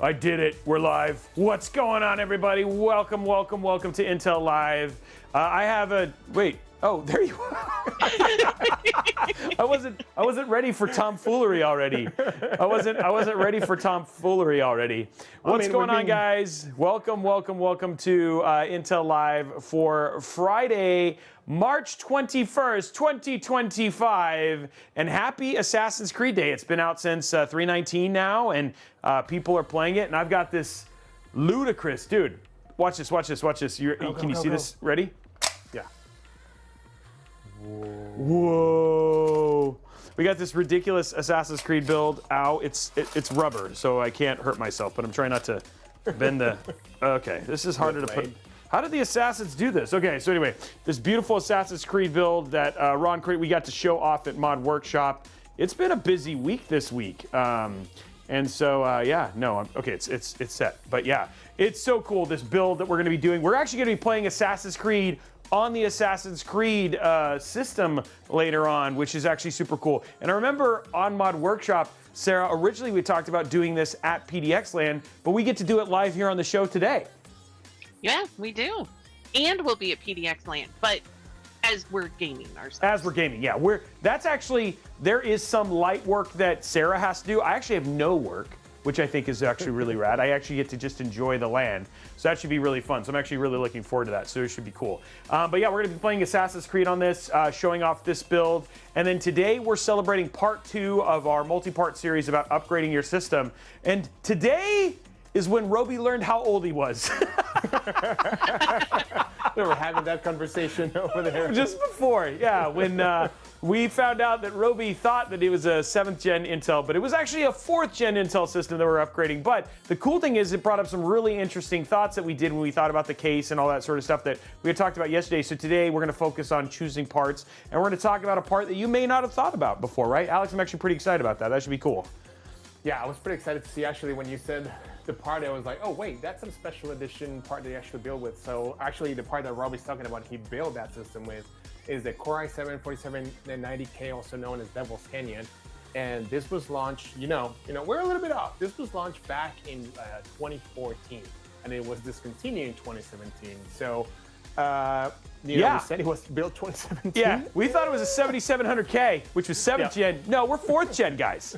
I did it. We're live. What's going on, everybody? Welcome, welcome, welcome to Intel Live. I have a wait. Oh, there you are. I wasn't ready for tomfoolery already. I wasn't ready for tomfoolery already. What's going on, guys? Welcome, welcome, welcome to Intel Live for Friday, March 21st, 2025, and happy Assassin's Creed Day. It's been out since 319 now, and people are playing it, and I've got this ludicrous, dude. Watch this, watch this, watch this. Can you see this? Ready? Yeah. Whoa. We got this ridiculous Assassin's Creed build. Ow, it's rubber, so I can't hurt myself, but I'm trying not to bend the... Okay, this is harder to put... How did the Assassins do this? Okay, so anyway, this beautiful Assassin's Creed build that we got to show off at Mod Workshop. It's been a busy week this week. And so, yeah, no, okay, it's set. But yeah, it's so cool, this build that we're gonna be doing. We're actually gonna be playing Assassin's Creed on the Assassin's Creed system later on, which is actually super cool. And I remember on Mod Workshop, Sarah, originally we talked about doing this at PDX Land, but we get to do it live here on the show today. Yeah, we do. And we'll be at PDX Land, but as we're gaming ourselves. As we're gaming, yeah. That's actually, there is some light work that Sarah has to do. I actually have no work, which I think is actually really rad. I actually get to just enjoy the land. So that should be really fun. So I'm actually really looking forward to that. So it should be cool. But yeah, we're gonna be playing Assassin's Creed on this, showing off this build. And then today we're celebrating part 2 of our multi-part series about upgrading your system. And today is when Robey learned how old he was. We were having that conversation over there. Just before, yeah, when we found out that Robey thought that it was a 7th gen Intel, but it was actually a 4th gen Intel system that we're upgrading. But the cool thing is it brought up some really interesting thoughts that we did when we thought about the case and all that sort of stuff that we had talked about yesterday. So today we're gonna focus on choosing parts, and we're gonna talk about a part that you may not have thought about before, right? Alex, I'm actually pretty excited about that. That should be cool. Yeah, I was pretty excited to see actually when you said the part, I was like, oh wait, that's some special edition part that you actually build with. So actually the part that Robey's talking about, he built that system with, is the Core i7-4790K, also known as Devil's Canyon. And this was launched, you know, we're a little bit off. This was launched back in 2014, and it was discontinued in 2017. So, you know, we said it was built 2017. Yeah, we thought it was a 7700K, which was 7th gen. No, we're 4th gen, guys.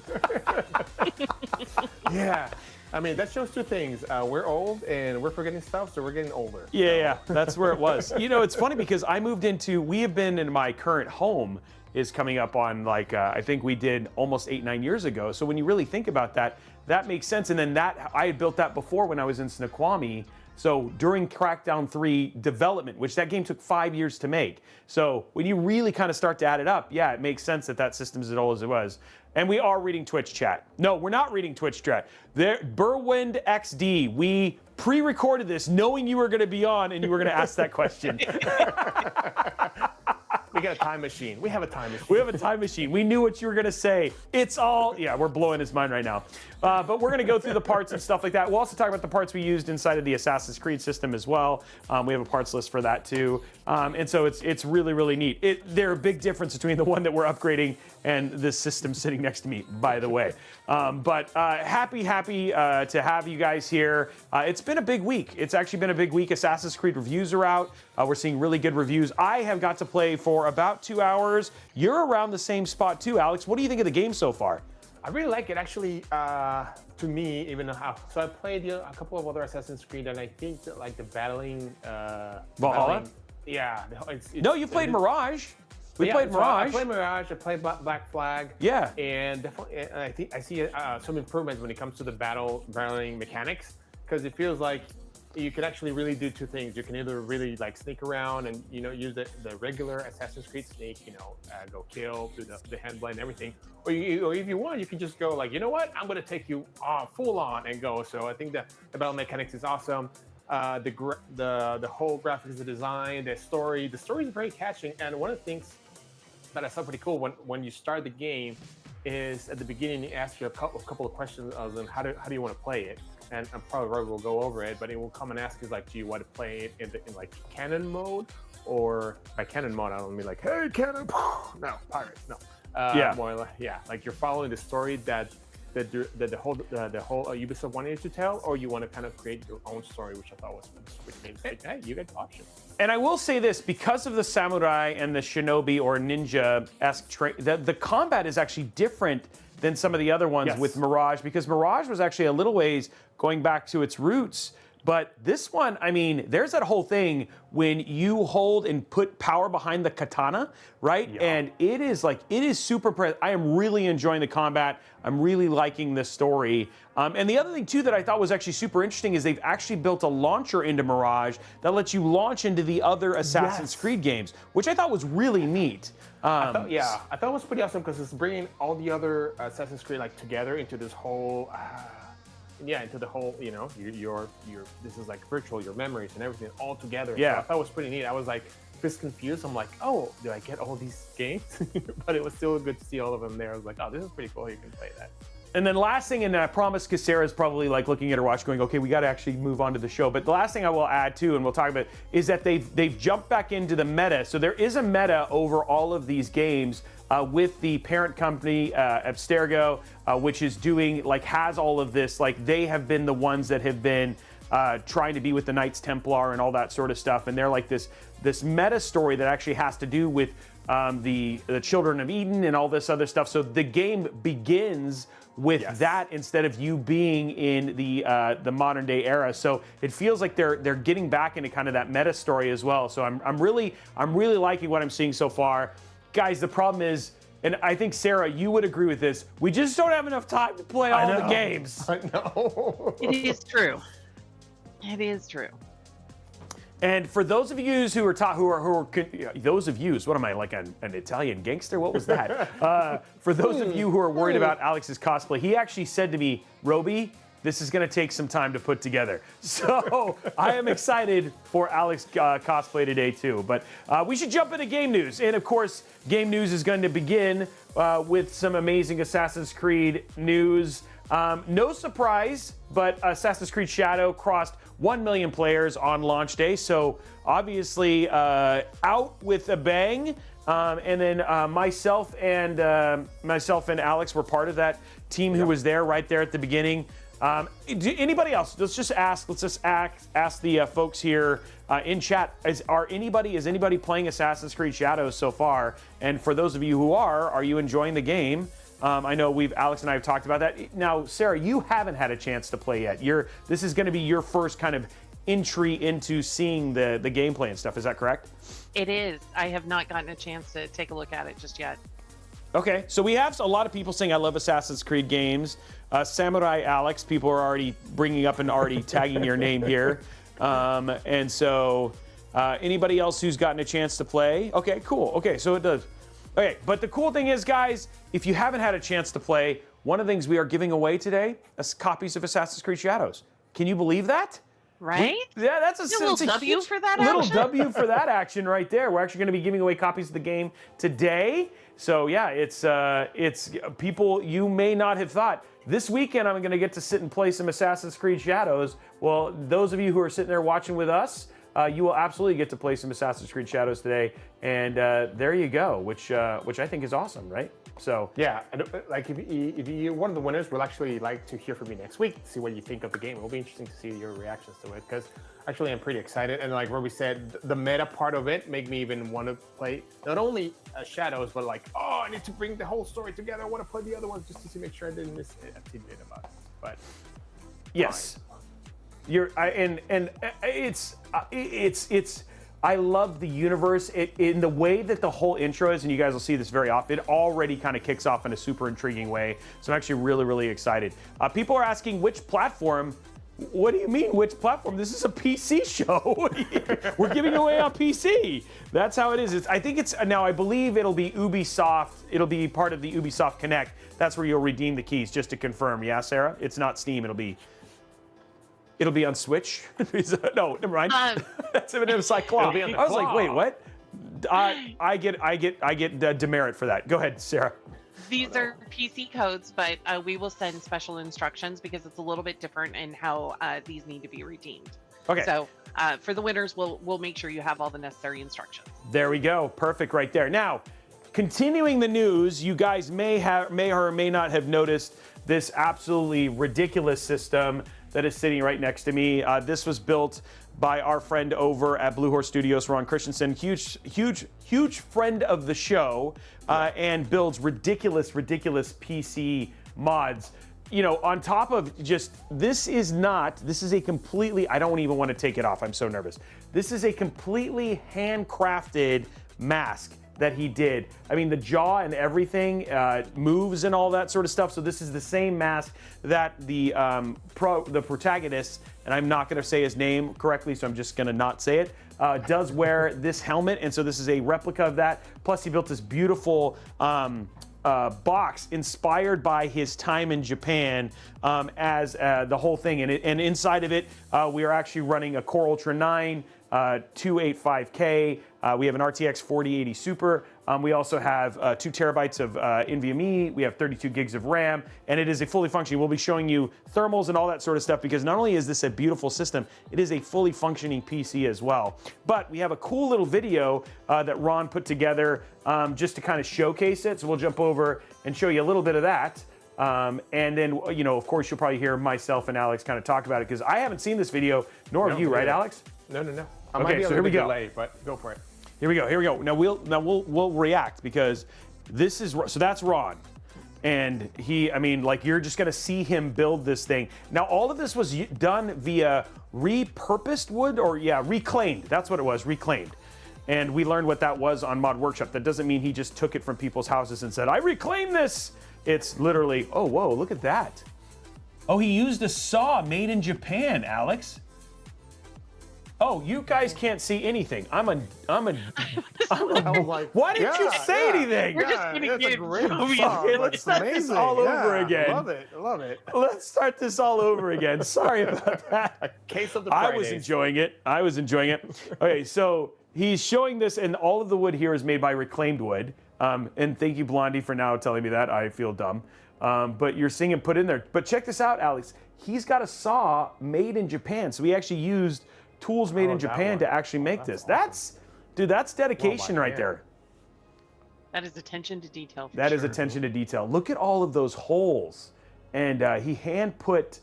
Yeah. I mean, that shows two things. We're old and we're forgetting stuff, so we're getting older. Yeah, so. Yeah, that's where it was. You know, it's funny because we have been in my current home is coming up on like, I think we did almost 8-9 years ago. So when you really think about that, that makes sense. And then I had built that before when I was in Snoqualmie. So during Crackdown 3 development, which that game took 5 years to make. So when you really kind of start to add it up, yeah, it makes sense that that system's as old as it was. And we are reading Twitch chat. No, we're not reading Twitch chat. Burwind XD, we pre-recorded this knowing you were gonna be on and you were gonna ask that question. We got a time machine. We have a time machine. We have a time machine. We knew what you were gonna say. It's all, yeah, we're blowing his mind right now. But we're gonna go through the parts and stuff like that. We'll also talk about the parts we used inside of the Assassin's Creed system as well. We have a parts list for that too. And so it's really, really neat. There are a big difference between the one that we're upgrading and this system sitting next to me, by the way. But happy to have you guys here. It's been a big week. It's actually been a big week. Assassin's Creed reviews are out. We're seeing really good reviews. I have got to play for about 2 hours. You're around the same spot too, Alex. What do you think of the game so far? I really like it, actually. To me, even how. So I played a couple of other Assassin's Creed, and I think that, like the battling. Valhalla? Yeah. No, you played Mirage. We played Mirage. I played Mirage. I played Black Flag. Yeah. And definitely, I think I see some improvements when it comes to the battling mechanics, because it feels like you can actually really do two things. You can either really like sneak around and use the regular Assassin's Creed sneak, go kill, do the handblade and everything, or if you want, you can just go like, you know what, I'm gonna take you full on and go. So I think that the battle mechanics is awesome. The whole graphics, the design, the story is very catching. And one of the things that I saw pretty cool when you start the game is at the beginning, it asks you a couple of questions on how do you want to play it. And probably Rob will go over it, but it will come and ask you like, do you want to play it in like canon mode, or by canon mode I don't mean like, hey canon, no pirates, no, yeah, more like, like you're following the story that the whole Ubisoft wanted you to tell, or you want to kind of create your own story, which I thought was which means like, hey, you get the option. And I will say this, because of the samurai and the shinobi or ninja-esque the combat is actually different than some of the other ones with Mirage, because Mirage was actually a little ways going back to its roots. But this one, I mean, there's that whole thing when you hold and put power behind the katana, right? Yeah. And it is super, I am really enjoying the combat. I'm really liking this story. And the other thing too that I thought was actually super interesting is they've actually built a launcher into Mirage that lets you launch into the other Assassin's Creed games, which I thought was really neat. I thought it was pretty awesome because it's bringing all the other Assassin's Creed like together into this whole, into the whole, you know, your this is like virtual, your memories and everything all together. Yeah, so I thought it was pretty neat. I was like just confused. I'm like, oh, do I get all these games? But it was still good to see all of them there. I was like, oh, this is pretty cool. You can play that. And then last thing, and I promise because Sarah's probably like looking at her watch going, okay, we got to actually move on to the show. But the last thing I will add too, and we'll talk about, is that they've jumped back into the meta. So there is a meta over all of these games with the parent company, Abstergo, which is doing, like, has all of this. Like, they have been the ones that have been trying to be with the Knights Templar and all that sort of stuff. And they're like this meta story that actually has to do with the Children of Eden and all this other stuff. So the game begins with that instead of you being in the modern day era. So it feels like they're getting back into kind of that meta story as well. So I'm really liking what I'm seeing so far. Guys, the problem is, and I think Sarah, you would agree with this, we just don't have enough time to play all the games. I know. It is true. It is true. And for those of you who are those of you, what am I, like an Italian gangster? What was that? For those of you who are worried about Alex's cosplay, he actually said to me, Roby, this is going to take some time to put together. So I am excited for Alex cosplay today too. But we should jump into game news. And of course, game news is going to begin with some amazing Assassin's Creed news. No surprise, but Assassin's Creed Shadow crossed 1 million players on launch day. So obviously out with a bang. And then myself and Alex were part of that team who was there right there at the beginning. Anybody else? Let's just ask the folks here in chat. Is anybody playing Assassin's Creed Shadows so far? And for those of you who are you enjoying the game? I know Alex and I have talked about that. Now, Sarah, you haven't had a chance to play yet. This is going to be your first kind of entry into seeing the gameplay and stuff. Is that correct? It is. I have not gotten a chance to take a look at it just yet. Okay, so we have a lot of people saying I love Assassin's Creed games. Samurai Alex, people are already bringing up and already tagging your name here. And so anybody else who's gotten a chance to play? Okay, cool. Okay, so it does. Okay, but the cool thing is, guys, if you haven't had a chance to play, one of the things we are giving away today is copies of Assassin's Creed Shadows. Can you believe that? Right? That's a little W for that action. Little W for that action right there. We're actually going to be giving away copies of the game today. So yeah, it's people you may not have thought. This weekend I'm going to get to sit and play some Assassin's Creed Shadows. Well, those of you who are sitting there watching with us, you will absolutely get to play some Assassin's Creed Shadows today. And there you go, which I think is awesome, right? So yeah, like if you're one of the winners, we'll actually like to hear from you next week to see what you think of the game. It'll be interesting to see your reactions to it because actually I'm pretty excited. And like Roby said, the meta part of it make me even want to play not only Shadows, but like, oh, I need to bring the whole story together. I want to play the other ones just to make sure I didn't miss a tidbit about it. But yes, it's. I love the universe. In the way that the whole intro is, and you guys will see this very often, it already kind of kicks off in a super intriguing way. So I'm actually really, really excited. People are asking which platform. What do you mean, which platform? This is a PC show. We're giving away on PC. That's how it is. I think it's, now I believe it'll be Ubisoft. It'll be part of the Ubisoft Connect. That's where you'll redeem the keys, just to confirm. Yeah, Sarah? It's not Steam. It'll be on Switch. No, never mind. That's a Cyclops. I was like, wait, what? I get demerit for that. Go ahead, Sarah. These are PC codes, but we will send special instructions because it's a little bit different in how these need to be redeemed. Okay. So for the winners, we'll make sure you have all the necessary instructions. There we go. Perfect right there. Now, continuing the news, you guys may or may not have noticed this absolutely ridiculous system that is sitting right next to me. This was built by our friend over at Blue Horse Studios, Ron Christensen, huge friend of the show, and builds ridiculous PC mods. You know, on top of just, this is a completely, I don't even want to take it off, I'm so nervous. This is a completely handcrafted mask that he did. I mean, the jaw and everything moves and all that sort of stuff. So this is the same mask that the protagonist, and I'm not going to say his name correctly, so I'm just going to not say it, does wear this helmet. And so this is a replica of that. Plus, he built this beautiful box inspired by his time in Japan as the whole thing. And inside of it, we are actually running a Core Ultra 9 285K. We have an RTX 4080 Super. We also have 2 terabytes of NVMe. We have 32 gigs of RAM, and it is a fully functioning. We'll be showing you thermals and all that sort of stuff, because not only is this a beautiful system, it is a fully functioning PC as well. But we have a cool little video that Ron put together just to kind of showcase it. So we'll jump over and show you a little bit of that. And then, you know, of course, you'll probably hear myself and Alex kind of talk about it, because I haven't seen this video, nor have you, right, Alex? No. I Okay, might be a so here we little go. delayed, but go for it. Here we go. Now we'll react, because this is, so that's Ron. And he, I mean, like, you're just gonna see him build this thing. Now, all of this was done via repurposed wood, or reclaimed. That's what it was, reclaimed. And we learned what that was on Mod Workshop. That doesn't mean he just took it from people's houses and said, I reclaim this. It's literally, oh, whoa, look at that. Oh, he used a saw made in Japan, Alex. Oh, you guys can't see anything. I was like, why didn't you say anything? We're just gonna get Okay, let's start this all over again. Love it. Let's start this all over again. Sorry about that. Case of the I Fridays. was enjoying it. Okay, so he's showing this, and all of the wood here is made by reclaimed wood. And thank you, Blondie, for now telling me that. I feel dumb. But you're seeing him put in there. But check this out, Alex. He's got a saw made in Japan. So he actually used tools made in Japan to actually make this. Awesome. That's dedication right there. That is attention to detail. That is attention to detail. Look at all of those holes. And he hand put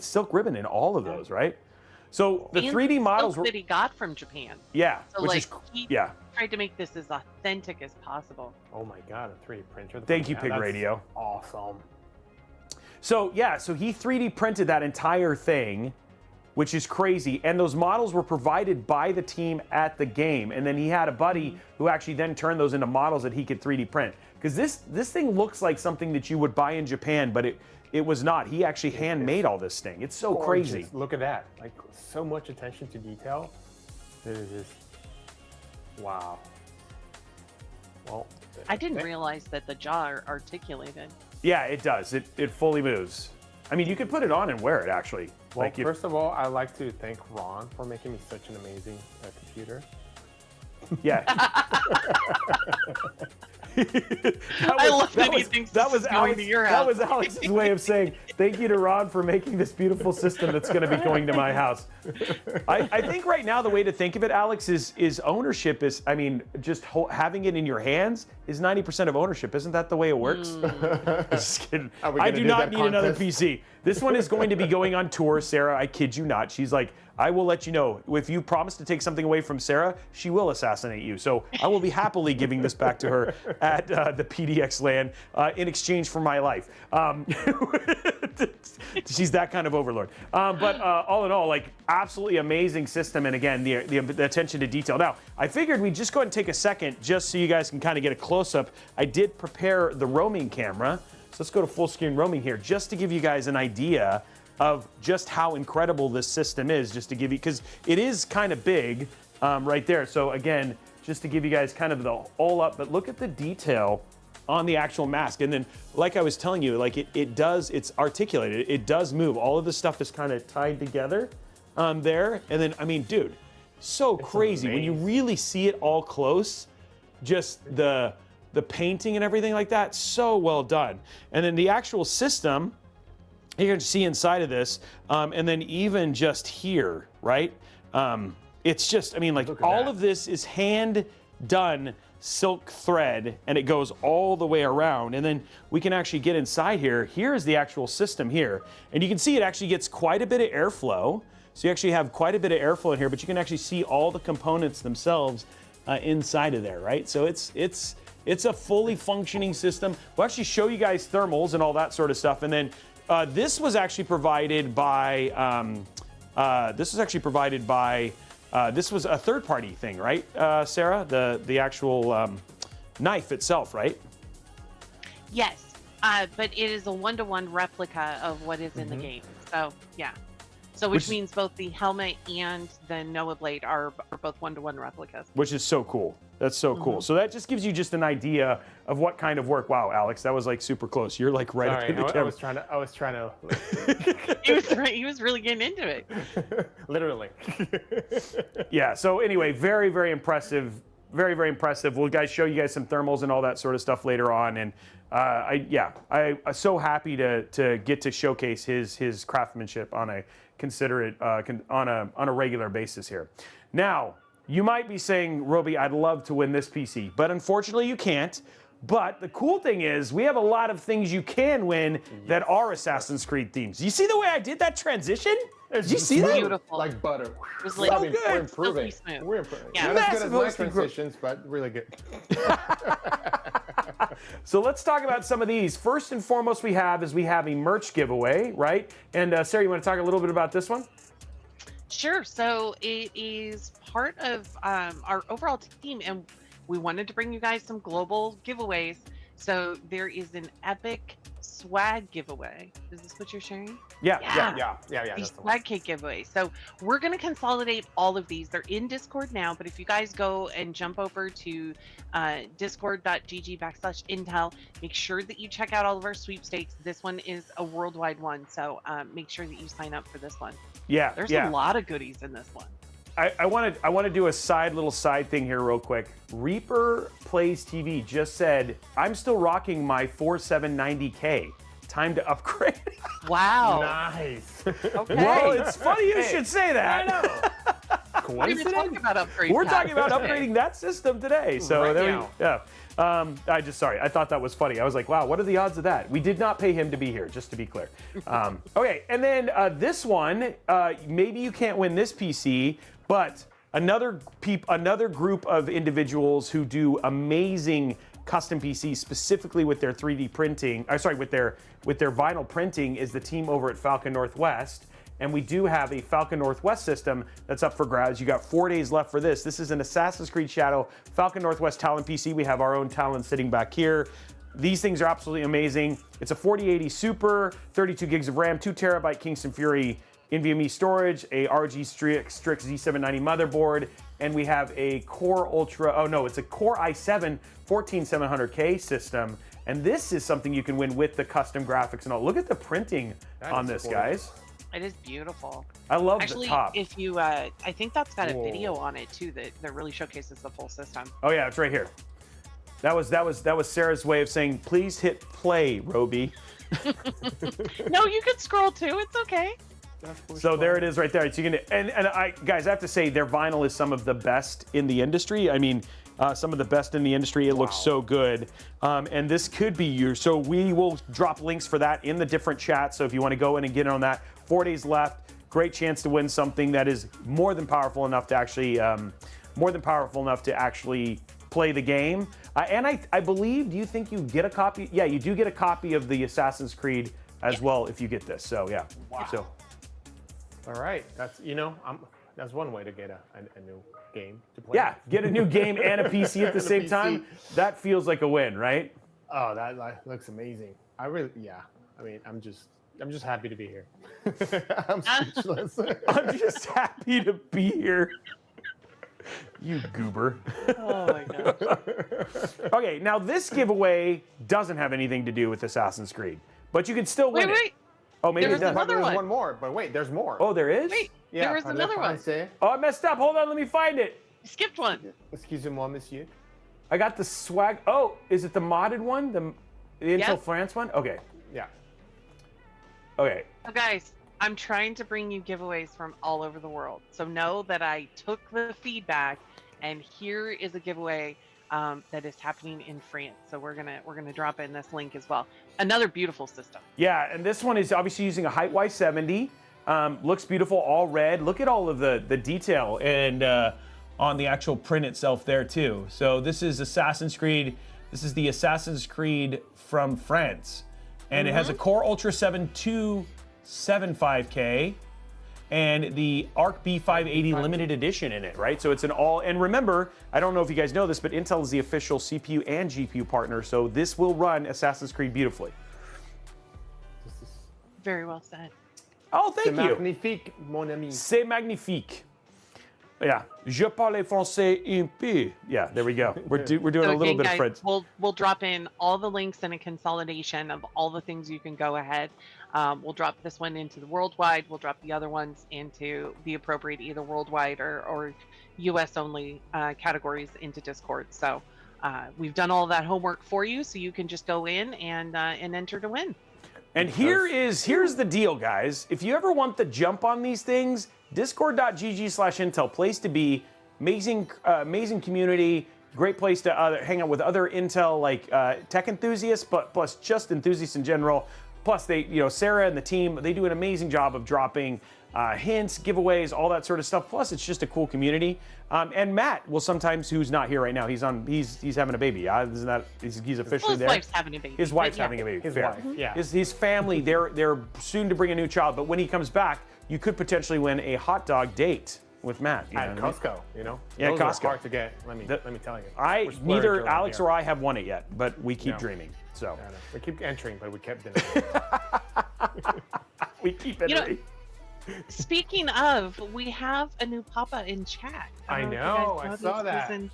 silk ribbon in all of those, right? So the 3D models that he got from Japan. Yeah, So he tried to make this as authentic as possible. Oh my God, a 3D printer. Thank you, Pig Radio. Awesome. So yeah, so he 3D printed that entire thing, which is crazy. And those models were provided by the team at the game. And then he had a buddy who actually then turned those into models that he could 3D print. Because this thing looks like something that you would buy in Japan, but it was not. He actually handmade all this thing. It's so crazy. Look at that. Like, so much attention to detail. It is just, wow. Well, I didn't realize that the jaw articulated. Yeah, it does. It fully moves. I mean, you could put it on and wear it, actually. Well, first of all, I'd like to thank Ron for making me such an amazing computer. Yeah. I love that he thinks that was going to your house. That was Alex's way of saying thank you to Ron for making this beautiful system that's going to be going to my house. I think right now the way to think of it, Alex, is ownership is, I mean, just having it in your hands is 90% of ownership. Isn't that the way it works? Just kidding. I do not need another PC. This one is going to be going on tour, Sarah. I kid you not. She's like, I will let you know. If you promise to take something away from Sarah, she will assassinate you. So I will be happily giving this back to her at the PDX land in exchange for my life. She's that kind of overlord. But all in all, like, absolutely amazing system. And again, the attention to detail. Now, I figured we'd just go ahead and take a second just so you guys can kind of get a close-up. I did prepare the roaming camera. So let's go to full screen roaming here just to give you guys an idea of just how incredible this system is, just to give you, because it is kind of big right there. So again, just to give you guys kind of the all up, but look at the detail on the actual mask. And then, like I was telling you, like it's articulated, it does move. All of this stuff is kind of tied together there. And then, I mean, dude, so it's crazy. Amazing. When you really see it all close, just the painting and everything like that, so well done. And then the actual system, you can see inside of this, and then even just here, right? it's just, I mean, like all of this is hand done silk thread, and it goes all the way around. And then we can actually get inside here. Here is the actual system here. And you can see it actually gets quite a bit of airflow. So you actually have quite a bit of airflow in here, but you can actually see all the components themselves inside of there, right? So it's a fully functioning system. We'll actually show you guys thermals and all that sort of stuff. And then this was actually provided by, this was a third-party thing, right, Sarah? The actual knife itself, right? Yes, but it is a one-to-one replica of what is in the game. So yeah, so which means both the helmet and the Noah blade are both one-to-one replicas. Which is so cool. That's so cool. So that just gives you just an idea of what kind of work. Wow, Alex, that was like super close. You're like right up in the camera. I was trying to. He was really getting into it. Literally. Yeah. So anyway, very, very impressive. Very, very impressive. We'll show you guys some thermals and all that sort of stuff later on. And I'm so happy to get to showcase his craftsmanship on a on a regular basis here. Now, you might be saying, Roby, I'd love to win this PC, but unfortunately you can't. But the cool thing is we have a lot of things you can win that are Assassin's Creed themes. You see the way I did that transition? Did you see that? Beautiful. Like butter. It was like, I mean, we're improving. We're improving. Yeah. Not as good as my transitions, but really good. So let's talk about some of these. First and foremost we have a merch giveaway, right? And Sarah, you want to talk a little bit about this one? Sure. So it is part of our overall team, and we wanted to bring you guys some global giveaways. So there is an epic swag giveaway. Is this what you're sharing? Yeah. The swag cake giveaway. So we're going to consolidate all of these. They're in Discord now, but if you guys go and jump over to discord.gg/Intel, make sure that you check out all of our sweepstakes. This one is a worldwide one, so make sure that you sign up for this one. Yeah, there's a lot of goodies in this one. I want to do a little side thing here real quick. Reaper Plays TV just said, I'm still rocking my 4790K. Time to upgrade. Wow. Nice. Okay. Well, it's funny you should say that. I know. We're even talking about upgrades. We're talking about upgrading that system today. So right there now. I thought that was funny. I was like, wow, what are the odds of that? We did not pay him to be here, just to be clear. Okay, and then this one, maybe you can't win this PC, but another group of individuals who do amazing custom PCs, specifically with their 3D printing, with their vinyl printing, is the team over at Falcon Northwest. And we do have a Falcon Northwest system that's up for grabs. You got 4 days left for this. This is an Assassin's Creed Shadow Falcon Northwest Talon PC. We have our own Talon sitting back here. These things are absolutely amazing. It's a 4080 Super, 32 gigs of RAM, 2 terabyte Kingston Fury NVMe storage, a RG Strix Z790 motherboard, and we have a Core it's a Core i7 14700K system. And this is something you can win with the custom graphics and all. Look at the printing on this, guys. It is beautiful. I love the top. Actually, if you, I think that's got a video on it too that really showcases the full system. Oh yeah, it's right here. That was Sarah's way of saying, please hit play, Roby. No, you can scroll too. It's okay. So there it is right there. So you can, guys, I have to say their vinyl is some of the best in the industry. I mean, some of the best in the industry. It looks so good. And this could be yours. So we will drop links for that in the different chats. So if you want to go in and get on that, 4 days left. Great chance to win something that is more than powerful enough to actually, play the game. And I believe, do you think you get a copy? Yeah, you do get a copy of the Assassin's Creed as well if you get this. So yeah. Wow. So. All right, that's that's one way to get a new game to play. Yeah, get a new game and a PC at the same time. That feels like a win, right? Oh, that looks amazing. I mean, I'm just happy to be here. I'm speechless. I'm just happy to be here. You goober. Oh my gosh. Okay, now this giveaway doesn't have anything to do with Assassin's Creed, but you can still win it. Wait. Oh, maybe it does. There's one more, but wait, there's more. Oh, there is? Wait, yeah, there was another one. Oh, I messed up. Hold on, let me find it. You skipped one. Excusez-moi, monsieur. I got the swag. Oh, is it the modded one? The Intel France one? Okay. Yeah. Okay. So guys, I'm trying to bring you giveaways from all over the world. So know that I took the feedback, and here is a giveaway that is happening in France. So we're gonna drop in this link as well. Another beautiful system. Yeah, and this one is obviously using a height Y70. Looks beautiful, all red. Look at all of the detail and on the actual print itself there too. So this is Assassin's Creed. This is the Assassin's Creed from France, and it has a Core Ultra 7 275K. And the Arc B580 limited edition in it, right? So it's an all, and remember, I don't know if you guys know this, but Intel is the official CPU and GPU partner, so this will run Assassin's Creed beautifully. Very well said. Oh, thank you. C'est magnifique, mon ami. C'est magnifique. Yeah, je parle français un peu. Yeah, there we go. We're doing So a little again, bit guys, of French. We'll drop in all the links and a consolidation of all the things you can go ahead. We'll drop this one into the worldwide. We'll drop the other ones into the appropriate either worldwide or US only categories into Discord. So we've done all that homework for you, so you can just go in and enter to win. And here's the deal, guys. If you ever want the jump on these things, discord.gg/Intel, place to be. Amazing community, great place to hang out with other Intel tech enthusiasts, but plus just enthusiasts in general. Plus, Sarah and the team, they do an amazing job of dropping hints, giveaways, all that sort of stuff. Plus, it's just a cool community. And Matt will sometimes, who's not here right now, he's having a baby. Isn't that he's officially there? His wife's having a baby. His wife's having a baby. His Fair. wife, yeah. His family, they're soon to bring a new child. But when he comes back, you could potentially win a hot dog date with Matt. At Costco, Yeah, those Costco. are hard to get. Let me tell you. Neither Alex or I have won it yet, but we keep dreaming. So we keep entering, but we kept doing it. we keep entering. Speaking of, we have a new Papa in chat. I don't know, if you I guys saw noticed that. this,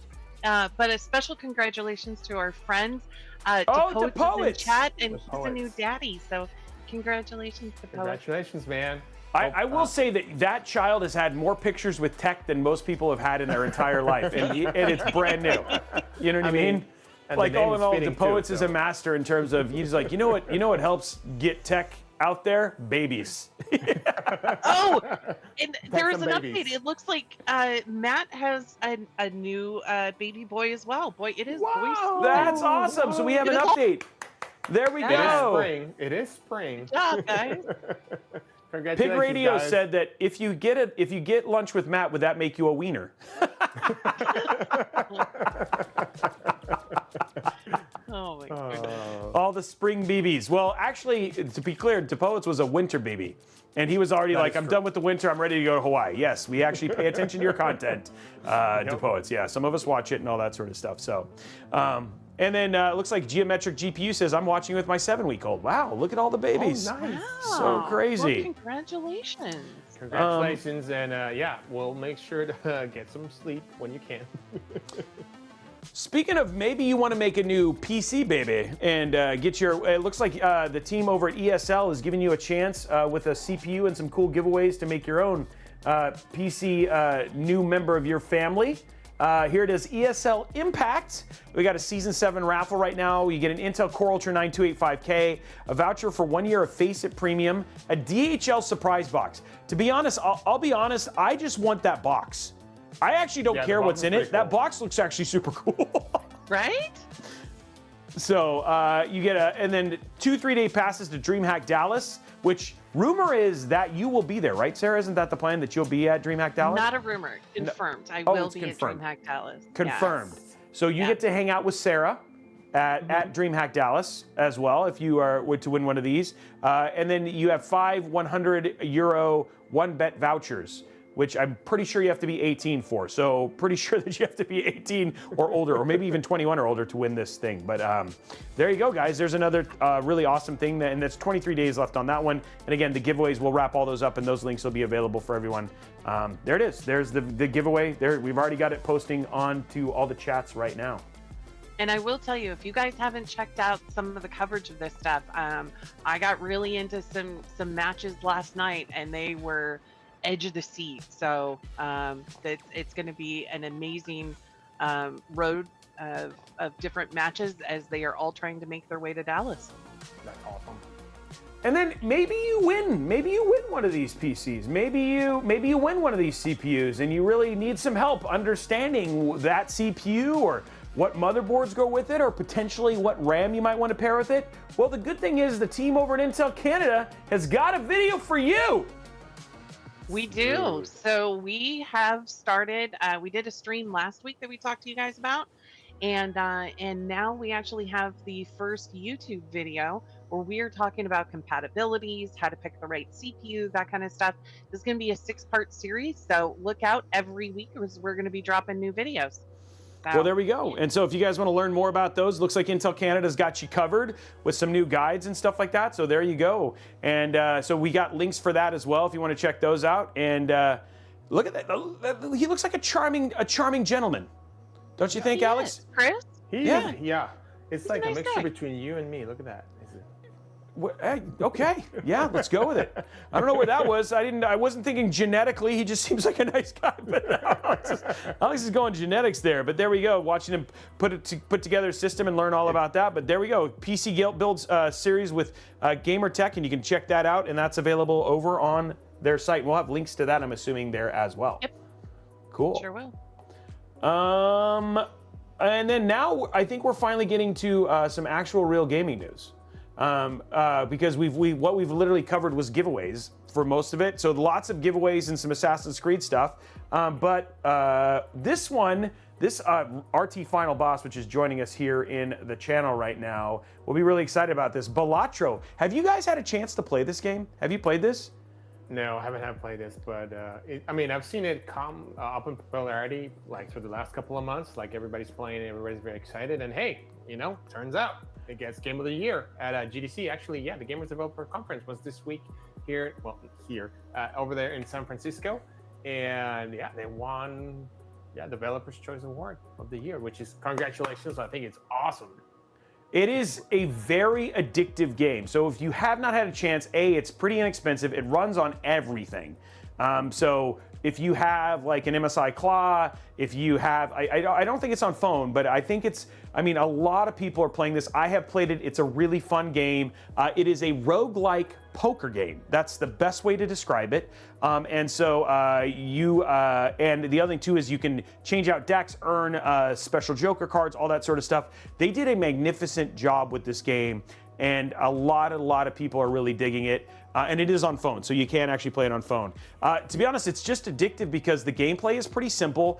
but a special congratulations to our friends. To is in Poets. chat, and The he's a new Poets. daddy. So congratulations to Poets. Congratulations, man. I will say that child has had more pictures with tech than most people have had in their entire life, and it's brand new. You know what I mean? and Like the all name in is all, fitting, DePoets too, is so. a master in terms of he's like, you know what helps get tech out there? Babies. Oh, and there is some an babies. update. It looks like Matt has a new baby boy as well. Boy, it is boy season. That's awesome. So we have an update. There we It is go. spring. It is spring. Good job, guys. Congratulations, Pig Radio guys. said that if you get lunch with Matt, would that make you a wiener? Oh my goodness. All the spring BBs. Well, actually, to be clear, DePoets was a winter BB. And he was already like, is I'm true. done with the winter. I'm ready to go to Hawaii. Yes, we actually pay attention to your content, DePoets. Yeah, some of us watch it and all that sort of stuff. So, and then it looks like Geometric GPU says, I'm watching with my 7-week-old. Wow, look at all the babies. Oh, nice. So Wow. crazy. Well, congratulations. Congratulations, and we'll make sure to get some sleep when you can. Speaking of, maybe you want to make a new PC, baby, and get your. It looks like the team over at ESL is giving you a chance with a CPU and some cool giveaways to make your own PC new member of your family. Here it is, ESL Impact. We got a Season 7 raffle right now. You get an Intel Core Ultra 9 285K, a voucher for 1 year of Face It Premium, a DHL surprise box. To be honest, I'll be honest, I just want that box. I actually don't Yeah, the care box what's is in it. pretty That cool. box looks actually super cool. Right? So you get and then 2 3-day passes to DreamHack Dallas, which rumor is that you will be there, right, Sarah? Isn't that the plan, that you'll be at DreamHack Dallas? Not a rumor. Confirmed. I Oh, will it's be confirmed. at DreamHack Dallas. Confirmed. Yes. So you Yeah. get to hang out with Sarah at DreamHack Dallas as well, if you were to win one of these. And then you have 5 €100 1-bet vouchers, which I'm pretty sure you have to be 18 for. So pretty sure that you have to be 18 or older, or maybe even 21 or older to win this thing. But there you go, guys. There's another really awesome thing, and that's 23 days left on that one. And again, the giveaways, we'll wrap all those up, and those links will be available for everyone. There it is. There's the giveaway. There, we've already got it posting onto all the chats right now. And I will tell you, if you guys haven't checked out some of the coverage of this stuff, I got really into some matches last night, and they were edge of the seat. So it's going to be an amazing road of different matches as they are all trying to make their way to Dallas. That's awesome. And then maybe you win. Maybe you win one of these PCs. Maybe you win one of these CPUs, and you really need some help understanding that CPU or what motherboards go with it, or potentially what RAM you might want to pair with it. Well, the good thing is the team over at Intel Canada has got a video for you. We do. So we have started. We did a stream last week that we talked to you guys about, and now we actually have the first YouTube video where we are talking about compatibilities, how to pick the right CPU, that kind of stuff. This is going to be a 6-part series, so look out every week as we're going to be dropping new videos. So, well, there we go. And so if you guys want to learn more about those, looks like Intel Canada's got you covered with some new guides and stuff like that. So there you go. And so we got links for that as well if you want to check those out. And look at that. He looks like a charming gentleman. Don't you think, Alex? Chris? Yeah. It's like a a nice mixture guy. between you and me. Look at that. Hey, okay, yeah, let's go with it. I don't know where that was. I wasn't thinking genetically. He just seems like a nice guy. But Alex is going genetics there. But there we go. Watching him put together a system and learn all about that. But there we go. PC Builds series with Gamertech, and you can check that out. And that's available over on their site. We'll have links to that, I'm assuming, there as well. Yep. Cool. Sure will. And then now I think we're finally getting to some actual real gaming news. Because what we've literally covered was giveaways for most of it. So lots of giveaways and some Assassin's Creed stuff. But this RT Final Boss, which is joining us here in the channel right now, we'll be really excited about this. Balatro, have you guys had a chance to play this game? Have you played this? No, I haven't played this, but I've seen it come up in popularity like for the last couple of months. Like everybody's playing, everybody's very excited, and hey, turns out it gets Game of the Year at GDC. Actually, yeah, the Gamers Developer Conference was this week over there in San Francisco, and yeah, they won Developer's Choice Award of the Year, which is congratulations. I think it's awesome. It is a very addictive game. So if you have not had a chance, it's pretty inexpensive. It runs on everything. So if you have like an MSI Claw, if you have, I don't think it's on phone, but I think a lot of people are playing this. I have played it. It's a really fun game. It is a roguelike poker game. That's the best way to describe it. And the other thing too is you can change out decks, earn special Joker cards, all that sort of stuff. They did a magnificent job with this game, and a lot of people are really digging it. And it is on phone, so you can actually play it on phone. To be honest, it's just addictive because the gameplay is pretty simple,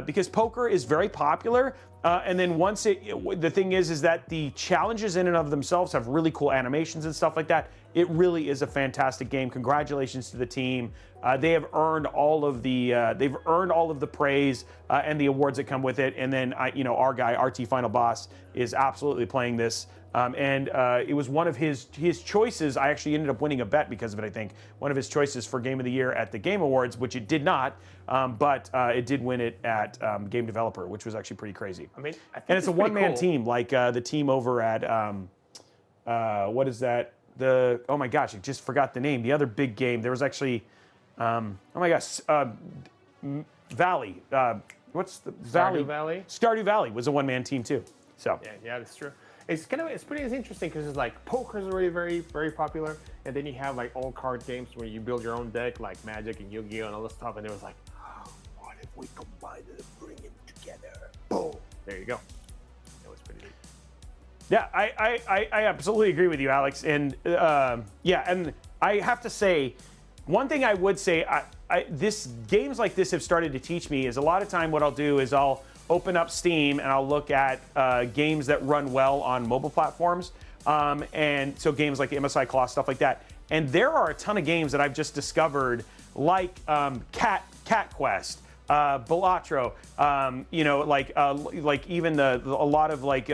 because poker is very popular. And then the thing is that the challenges in and of themselves have really cool animations and stuff like that. It really is a fantastic game. Congratulations to the team. They have earned all of the praise and the awards that come with it. And then our guy RT Final Boss is absolutely playing this. And it was one of his choices. I actually ended up winning a bet because of it, I think. One of his choices for Game of the Year at the Game Awards, which it did not, but it did win it at Game Developer, which was actually pretty crazy. I think and it's a one-man team, like the team over at, what is that? Oh my gosh, I just forgot the name. The other big game, there was actually, Valley. What's the Valley? Stardew Valley? Stardew Valley was a one-man team too. So yeah, that's true. It's pretty interesting because it's like poker is already very, very popular, and then you have like old card games where you build your own deck, like Magic and Yu-Gi-Oh and all this stuff. And it was like, what if we combine it and bring them together? Boom! There you go. It was pretty neat. Yeah, I absolutely agree with you, Alex. And and I have to say, one thing I would say, games like this have started to teach me is a lot of time what I'll do is I'll open up Steam and I'll look at games that run well on mobile platforms. And so games like MSI Claw, stuff like that. And there are a ton of games that I've just discovered, like Cat Quest, Balatro, like even a lot of like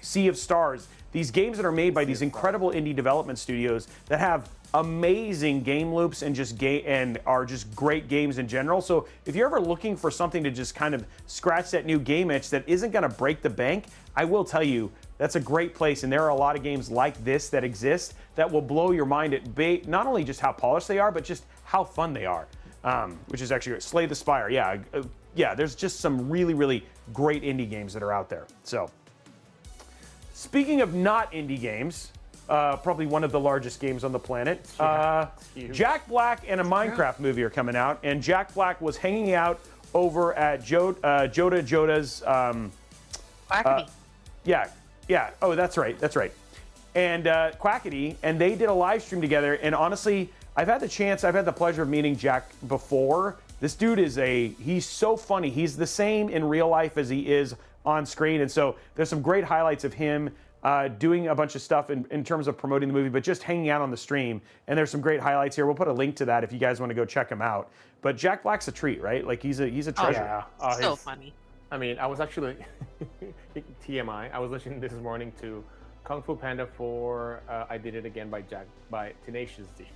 Sea of Stars. These games that are made by these incredible indie development studios that have amazing game loops and are just great games in general. So if you're ever looking for something to just kind of scratch that new game itch that isn't going to break the bank, I will tell you that's a great place. And there are a lot of games like this that exist that will blow your mind at not only just how polished they are, but just how fun they are, which is actually great. Slay the Spire. Yeah, there's just some really, really great indie games that are out there. So speaking of not indie games, probably one of the largest games on the planet. huge. Jack Black and a Minecraft movie are coming out, and Jack Black was hanging out over at Joda's. Quackity. Yeah. Oh, that's right. And Quackity, and they did a live stream together. And honestly, I've had the pleasure of meeting Jack before. This dude he's so funny. He's the same in real life as he is on screen. And so there's some great highlights of him doing a bunch of stuff in terms of promoting the movie, but just hanging out on the stream. And there's some great highlights here. We'll put a link to that if you guys want to go check him out. But Jack Black's a treat, right? Like he's a treasure. Yeah. So funny. I mean, I was actually TMI. I was listening this morning to Kung Fu Panda 4. I Did It Again by Tenacious D.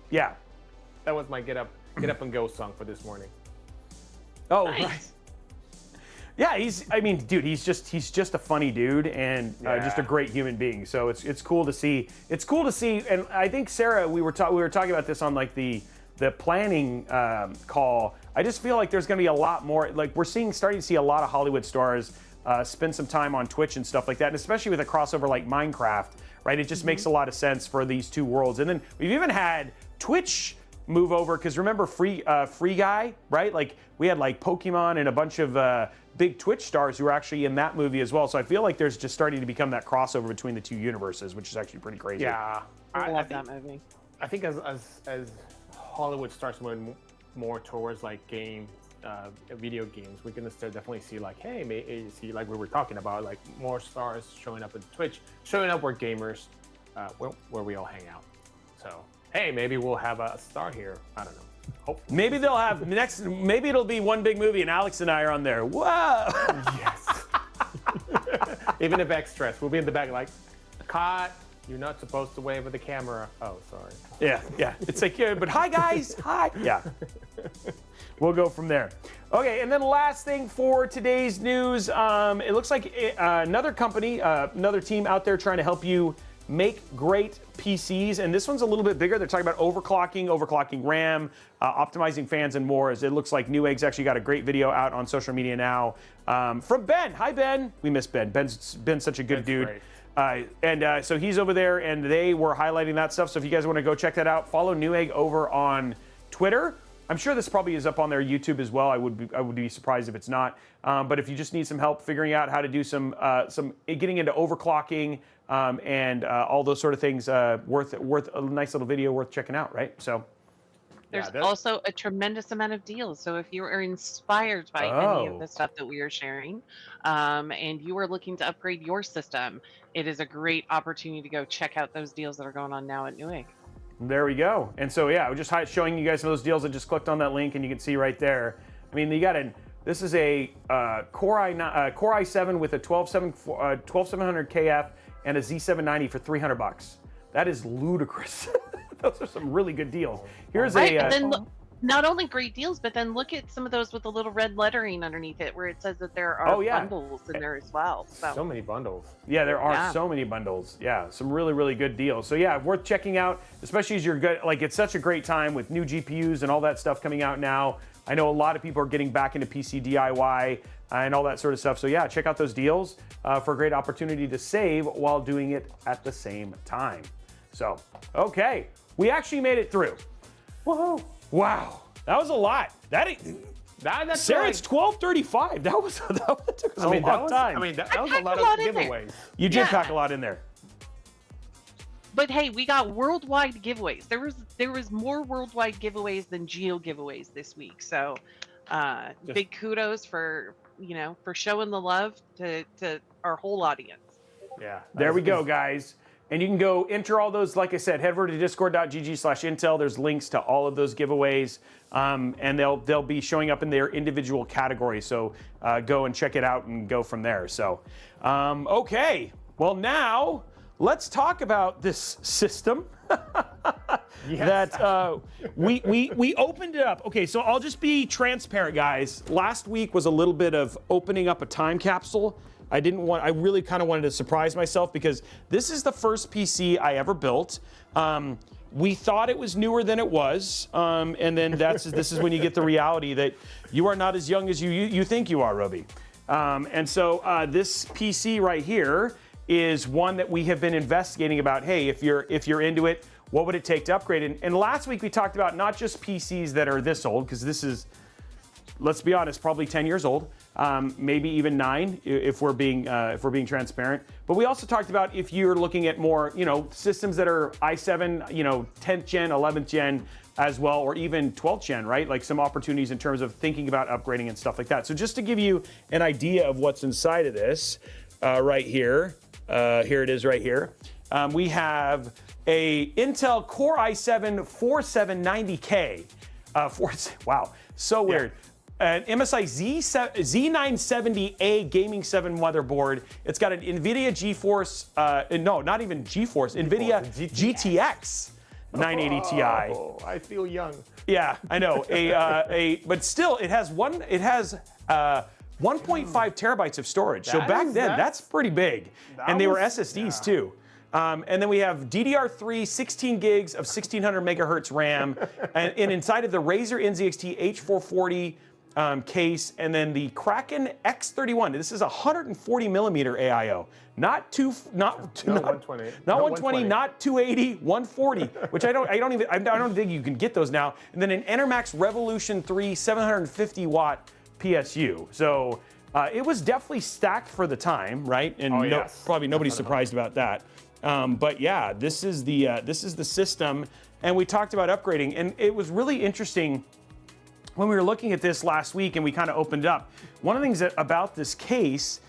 Yeah. That was my get up and go song for this morning. Oh, Nice. right. Yeah, he's just a funny dude and just a great human being. So it's cool to see. It's cool to see, and I think Sarah, we were talking about this on like the planning call. I just feel like there's going to be a lot more. Like we're starting to see a lot of Hollywood stars spend some time on Twitch and stuff like that, and especially with a crossover like Minecraft, right? It just makes a lot of sense for these two worlds. And then we've even had Twitch move over, because remember Free Guy, right? Like we had like Pokemon and a bunch of big Twitch stars who were actually in that movie as well. So I feel like there's just starting to become that crossover between the two universes, which is actually pretty crazy. Yeah, I love that movie. I think as Hollywood starts moving more towards like video games, we're gonna definitely see like, hey, see like we were talking about, like more stars showing up in Twitch, showing up where gamers, where we all hang out. So hey, maybe we'll have a star here. I don't know. Hopefully. Maybe they'll have maybe it'll be one big movie and Alex and I are on there. Whoa! Yes. Even if extras, we'll be in the back like, cut. You're not supposed to wave with the camera. Oh, sorry. Yeah. It's like, yeah, but hi guys, hi. Yeah. We'll go from there. Okay, and then last thing for today's news, it looks like another company, another team out there trying to help you make great PCs, and this one's a little bit bigger. They're talking about overclocking RAM, optimizing fans, and more. As it looks like Newegg's actually got a great video out on social media now from Ben. Hi, Ben. We miss Ben. Ben's been such a good dude. So he's over there, and they were highlighting that stuff. So if you guys want to go check that out, follow Newegg over on Twitter. I'm sure this probably is up on their YouTube as well. I would be surprised if it's not. But if you just need some help figuring out how to do some getting into overclocking and all those sort of things, worth a nice little video worth checking out, right? So there's also a tremendous amount of deals. So if you are inspired by any of the stuff that we are sharing, and you are looking to upgrade your system, it is a great opportunity to go check out those deals that are going on now at Newegg. There we go. And so yeah, we're just showing you guys some of those deals. I just clicked on that link, and you can see right there. I mean, you got this is a Core i7 with a 12700 KF and a Z790 for $300. That is ludicrous. Those are some really good deals. Here's but then not only great deals, but then look at some of those with the little red lettering underneath it, where it says that there are bundles in there as well. So many bundles. Yeah, there are so many bundles. Yeah, some really, really good deals. So yeah, worth checking out, especially as you're good. Like, it's such a great time with new GPUs and all that stuff coming out now. I know a lot of people are getting back into PC DIY and all that sort of stuff. So yeah, check out those deals for a great opportunity to save while doing it at the same time. So, okay, we actually made it through. Whoa. Wow, that was a lot. That's Sarah, like, it's 12:35. That took us a long time. I mean, that was a lot of giveaways. You did pack a lot in there. But hey, we got worldwide giveaways. There was more worldwide giveaways than geo giveaways this week. So, big kudos for showing the love to our whole audience. Yeah. There we go, guys. And you can go enter all those, like I said, head over to discord.gg/intel. There's links to all of those giveaways, and they'll be showing up in their individual categories. So go and check it out and go from there. So, okay. Well, now let's talk about this system that we opened it up. Okay, so I'll just be transparent, guys. Last week was a little bit of opening up a time capsule. I really kind of wanted to surprise myself, because this is the first PC I ever built. We thought it was newer than it was, and then this is when you get the reality that you are not as young as you think you are, Robey. And so this PC right here is one that we have been investigating about, hey, if you're into it, what would it take to upgrade? And last week we talked about not just PCs that are this old, because this is, let's be honest, probably 10 years old, maybe even 9 if we're being transparent. But we also talked about if you're looking at more, systems that are i7, 10th gen, 11th gen as well, or even 12th gen, right? Like some opportunities in terms of thinking about upgrading and stuff like that. So just to give you an idea of what's inside of this, right here, here it is right here. We have a Intel Core i7 4790K. Wow, so weird. An MSI Z970A Gaming 7 motherboard. It's got an NVIDIA GeForce, no, not even GeForce, NVIDIA GTX 980 Ti. Oh, I feel young. Yeah, I know. But still, it has 1.5 terabytes of storage. So back then, that's pretty big. And they were SSDs too. And then we have DDR3, 16 gigs of 1600 megahertz RAM, and inside of the Razer NZXT H440 case, and then the Kraken X31. This is 140 millimeter AIO, not 120, not 280, 140, which I don't think you can get those now. And then an Enermax Revolution III 750 watt PSU. So it was definitely stacked for the time, right? And probably nobody's surprised about that. But yeah, this is the system, and we talked about upgrading, and it was really interesting when we were looking at this last week and we kind of opened it up. One of the things about this case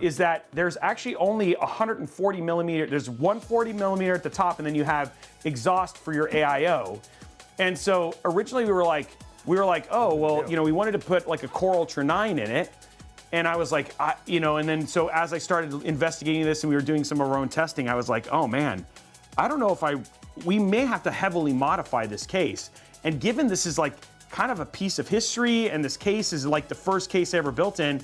is that there's actually only 140 millimeter. There's 140 millimeter at the top, and then you have exhaust for your AIO. And so originally we were like, oh well, we wanted to put like a Core Ultra 9 in it. And I was like, and then so as I started investigating this and we were doing some of our own testing, I was like, oh man, I don't know if we may have to heavily modify this case. And given this is like kind of a piece of history, and this case is like the first case ever built in,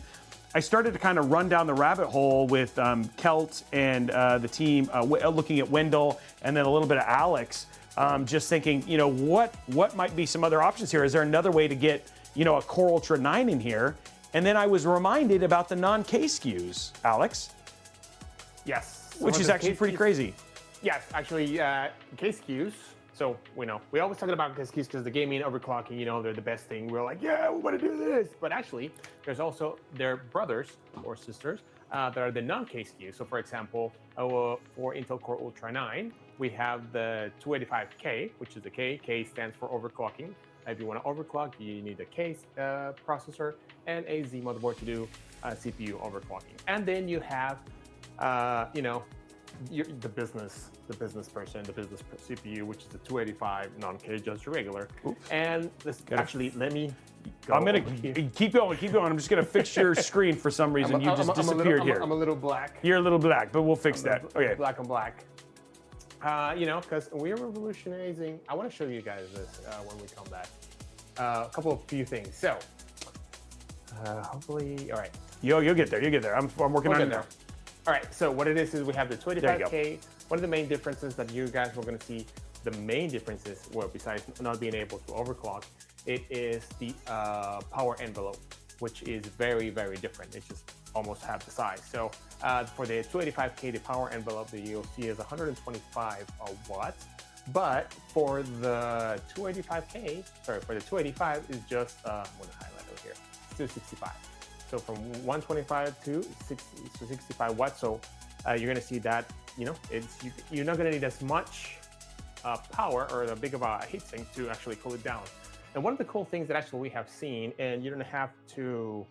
I started to kind of run down the rabbit hole with Kelt and the team, looking at Wendell and then a little bit of Alex, just thinking, what might be some other options here? Is there another way to get, a Core Ultra 9 in here? And then I was reminded about the non-K SKUs, Alex. Yes. Which is actually pretty crazy. Yes, actually, K SKUs. So we always talk about K SKUs because the gaming overclocking, they're the best thing. We're like, yeah, we want to do this. But actually, there's also their brothers or sisters that are the non-K SKUs. So for example, for Intel Core Ultra 9, we have the 285K, which is the K. K stands for overclocking. If you want to overclock, you need a K processor and a Z motherboard to do CPU overclocking. And then you have, the business person, the business CPU, which is the 285 non-K, just regular. Oops. And this actually, let me go. I'm gonna keep going. I'm just gonna fix your screen for some reason. You just disappeared here. I'm a little black. You're a little black, but we'll fix that. Okay. Black on black. Because we're revolutionizing. I want to show you guys this when we come back. A few things. So, hopefully, all right. You'll get there. I'm working on it now. All right. So what it is we have the 285K. One of the main differences that you guys were going to see, the main differences, well, besides not being able to overclock, it is the power envelope, which is very, very different. It's just almost half the size. So for the 285K, the power envelope that you'll see is 125 watts. But for the 285K, for the 285 is just, I'm going to highlight over here, it's 265. So from 125 to 65 watts. So you're going to see that, you're not going to need as much power or a big of a heatsink to actually cool it down. And one of the cool things that actually we have seen, and you don't have to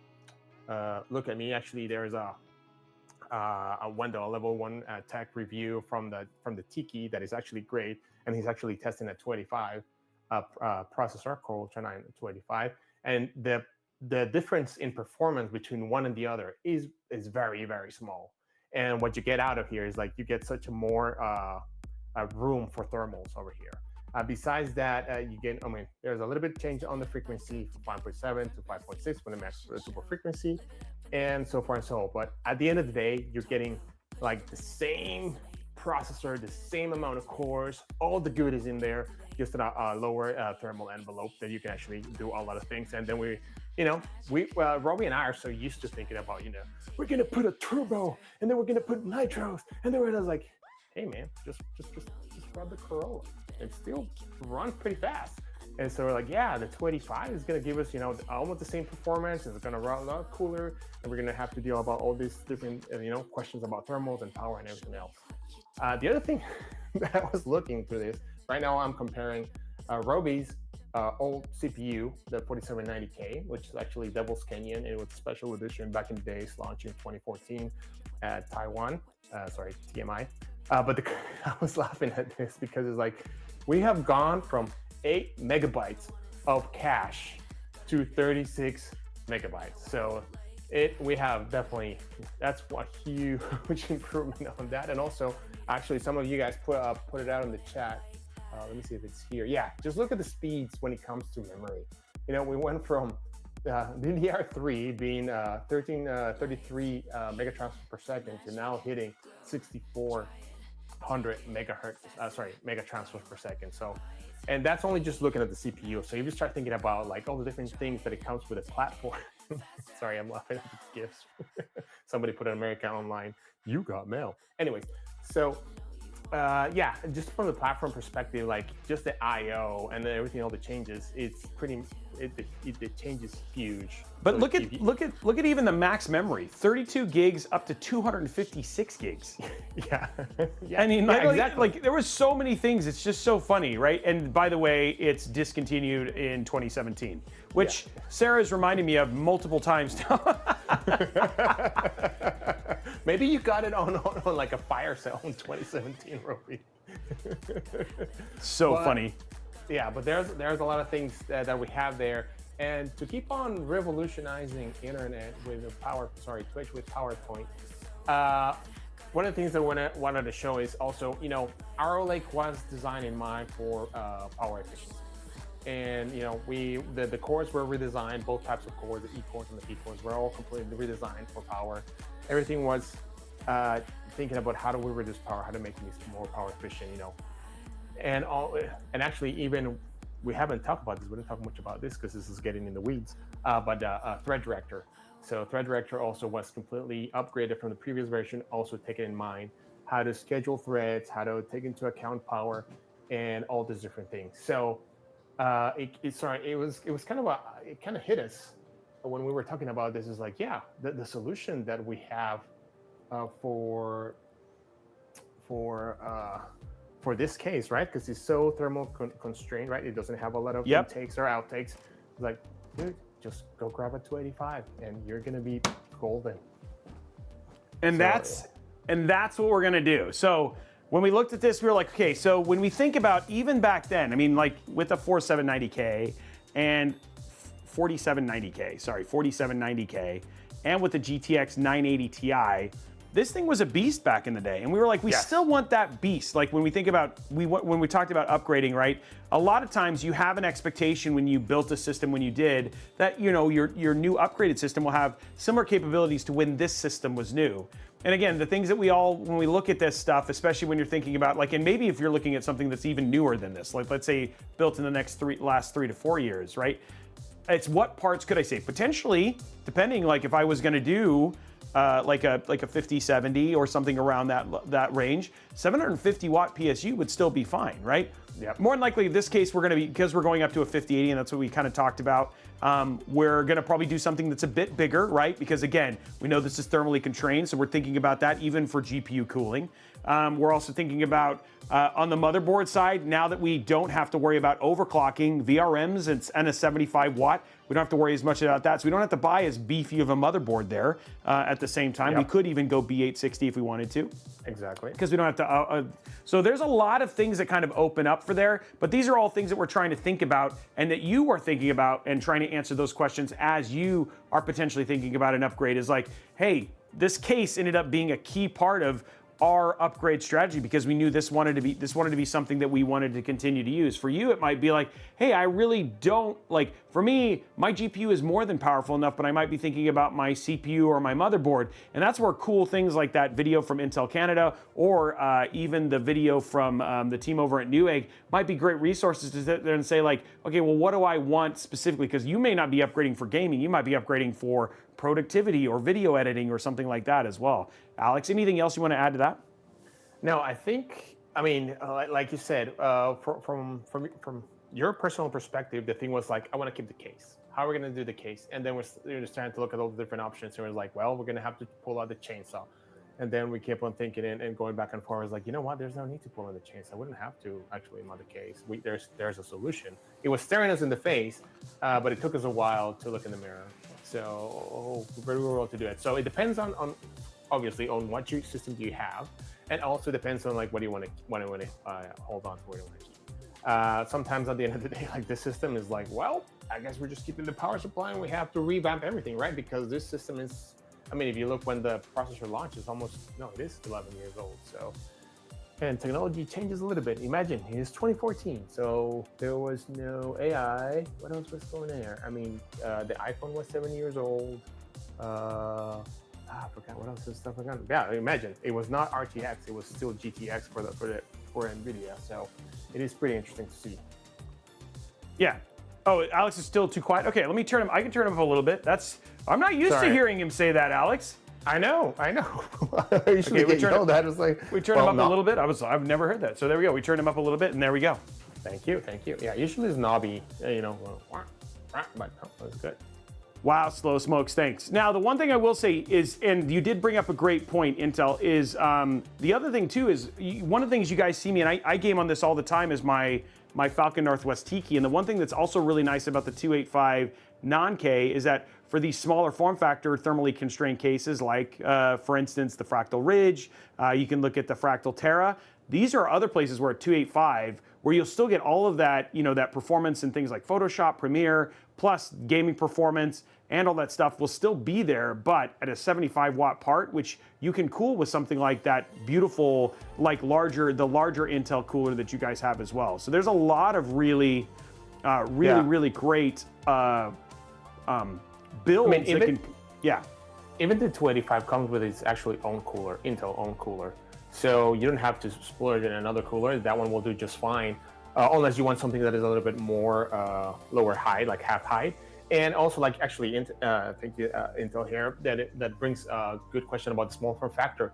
look at me, actually there's a Wendell level 1 tech review from the Tiki that is actually great, and he's actually testing a 285 processor, Core Ultra 9 285, and the difference in performance between one and the other is very, very small. And what you get out of here is like you get such a more room for thermals over here. Besides that, you get, there's a little bit change on the frequency from 5.7 to 5.6 when it matches the super frequency, and so forth and so on. But at the end of the day, you're getting like the same processor, the same amount of cores, all the goodies in there, just a lower thermal envelope that you can actually do a lot of things. And then we you know, Robbie and I are so used to thinking about, you know, we're gonna put a turbo and then we're gonna put nitros, and then we're just like, hey man, just run the Corolla and still run pretty fast. And so we're like, yeah, the 285 is gonna give us, you know, almost the same performance. It's gonna run a lot cooler, and we're gonna have to deal about all these different, you know, questions about thermals and power and everything else. The other thing that I was looking through this, right now I'm comparing Roby's old CPU, the 4790K, which is actually Devil's Canyon. It was a special edition back in the days, launched in 2014 at Taiwan, TMI. But I was laughing at this because it's like, we have gone from 8 megabytes of cache to 36 megabytes. So we have definitely, that's a huge improvement on that. And also, actually, some of you guys put it out in the chat. Let me see if it's here. Yeah, just look at the speeds when it comes to memory. You know, we went from DDR3 being 33 megatransfers per second to now hitting 6,400 megatransfers per second. So, and that's only just looking at the CPU. So if you start thinking about like all the different things that it comes with a platform. Sorry, I'm laughing at the gifts. Somebody put an American online. You got mail. Anyways, so yeah, just from the platform perspective, like just the I/O and then everything, all the changes, it's pretty. The change is huge. But so look at even the max memory, 32 gigs up to 256 gigs. Yeah. Yeah. I mean, yeah, exactly. like there was so many things. It's just so funny, right? And by the way, it's discontinued in 2017, which Sarah's reminded me of multiple times now. Maybe you got it on like a fire sale in 2017, Roby. So funny. Yeah, but there's a lot of things that we have there, and to keep on revolutionizing internet with Twitch with PowerPoint. One of the things that I wanted to show is also, you know, Arrow Lake was designed in mind for power efficiency, and you know, the cores were redesigned. Both types of cores, the E cores and the P cores, were all completely redesigned for power. Everything was thinking about how do we reduce power, how to make these more power efficient, you know. And actually, even we haven't talked about this. We didn't talk much about this because this is getting in the weeds. But Thread Director. So Thread Director also was completely upgraded from the previous version. Also taking in mind how to schedule threads, how to take into account power, and all these different things. So it kind of hit us when we were talking about this. Is like, yeah, the solution that we have for this case, right? Because it's so thermal constrained, right? It doesn't have a lot of intakes or outtakes. It's like, dude, just go grab a 285 and you're gonna be golden. And that's what we're gonna do. So when we looked at this, we were like, okay, so when we think about even back then, I mean, like with the 4790K and 4790K, and with the GTX 980 Ti, this thing was a beast back in the day, and we were like, we still want that beast. Like when we think about, when we talked about upgrading, right? A lot of times you have an expectation when you built a system, when you did, that you know your new upgraded system will have similar capabilities to when this system was new. And again, the things that when we look at this stuff, especially when you're thinking about like, and maybe if you're looking at something that's even newer than this, like let's say built in the last 3 to 4 years, right? It's what parts could I say? Potentially, depending, like if I was gonna do like a 5070 or something around that range, 750 watt PSU would still be fine, right? Yep. More than likely, in this case, because we're going up to a 5080, and that's what we kind of talked about. We're going to probably do something that's a bit bigger, right? Because again, we know this is thermally constrained, so we're thinking about that even for GPU cooling. We're also thinking about on the motherboard side, now that we don't have to worry about overclocking VRMs and a 75 watt, we don't have to worry as much about that. So we don't have to buy as beefy of a motherboard there at the same time. Yep. We could even go B860 if we wanted to. Exactly. Because we don't have to, so there's a lot of things that kind of open up for there, but these are all things that we're trying to think about and that you are thinking about and trying to answer those questions as you are potentially thinking about an upgrade is like, hey, this case ended up being a key part of our upgrade strategy because we knew this wanted to be something that we wanted to continue to use. For you, it might be like, hey, I really don't like. For me, my GPU is more than powerful enough, but I might be thinking about my CPU or my motherboard, and that's where cool things like that video from Intel Canada or even the video from the team over at Newegg might be great resources to sit there and say like, okay, well, what do I want specifically? Because you may not be upgrading for gaming, you might be upgrading for productivity or video editing or something like that as well. Alex, anything else you want to add to that? No, I think, I mean, like you said, from your personal perspective, the thing was like, I want to keep the case. How are we going to do the case? And then we're starting to look at all the different options. And we're like, well, we're going to have to pull out the chainsaw. And then we kept on thinking and going back and forth. I was like, you know what? There's no need to pull out the chainsaw. I wouldn't have to actually mount the case. There's a solution. It was staring us in the face, but it took us a while to look in the mirror. So we were able to do it. So it depends on obviously on what your system do you have, and also depends on like what do you want to hold on to, what do you want to keep. Sometimes at the end of the day, like this system is like, well, I guess we're just keeping the power supply and we have to revamp everything, right? Because this system is, I mean, if you look when the processor launched, it is 11 years old. So, and technology changes a little bit. Imagine it's 2014, so there was no AI. What else was going there? I mean, the iPhone was 7 years old. I forgot what else is stuff like that. Yeah, imagine it was not RTX; it was still GTX for NVIDIA. So, it is pretty interesting to see. Yeah. Oh, Alex is still too quiet. Okay, let me turn him. I can turn him up a little bit. I'm not used to hearing him say that, Alex. I know. Usually we turn that. It's like we turn him up a little bit. I've never heard that. So there we go. We turned him up a little bit, and there we go. Thank you. Yeah, usually it's knobby, but no, that's good. Wow, Slow Smokes, thanks. Now, the one thing I will say is, and you did bring up a great point, Intel, is the other thing too is one of the things you guys see me, and I game on this all the time, is my Falcon Northwest Tiki. And the one thing that's also really nice about the 285 non-K is that for these smaller form factor thermally constrained cases, like for instance, the Fractal Ridge, you can look at the Fractal Terra. These are other places where at 285, where you'll still get all of that, that performance in things like Photoshop, Premiere, plus gaming performance, and all that stuff will still be there, but at a 75 watt part, which you can cool with something like that beautiful, like the larger Intel cooler that you guys have as well. So there's a lot of really great builds Even the 285 comes with its actually own cooler, Intel own cooler. So you don't have to splurge in another cooler. That one will do just fine, unless you want something that is a little bit more lower height, like half height. And also, like actually, thank you, Intel here, that brings a good question about the small form factor.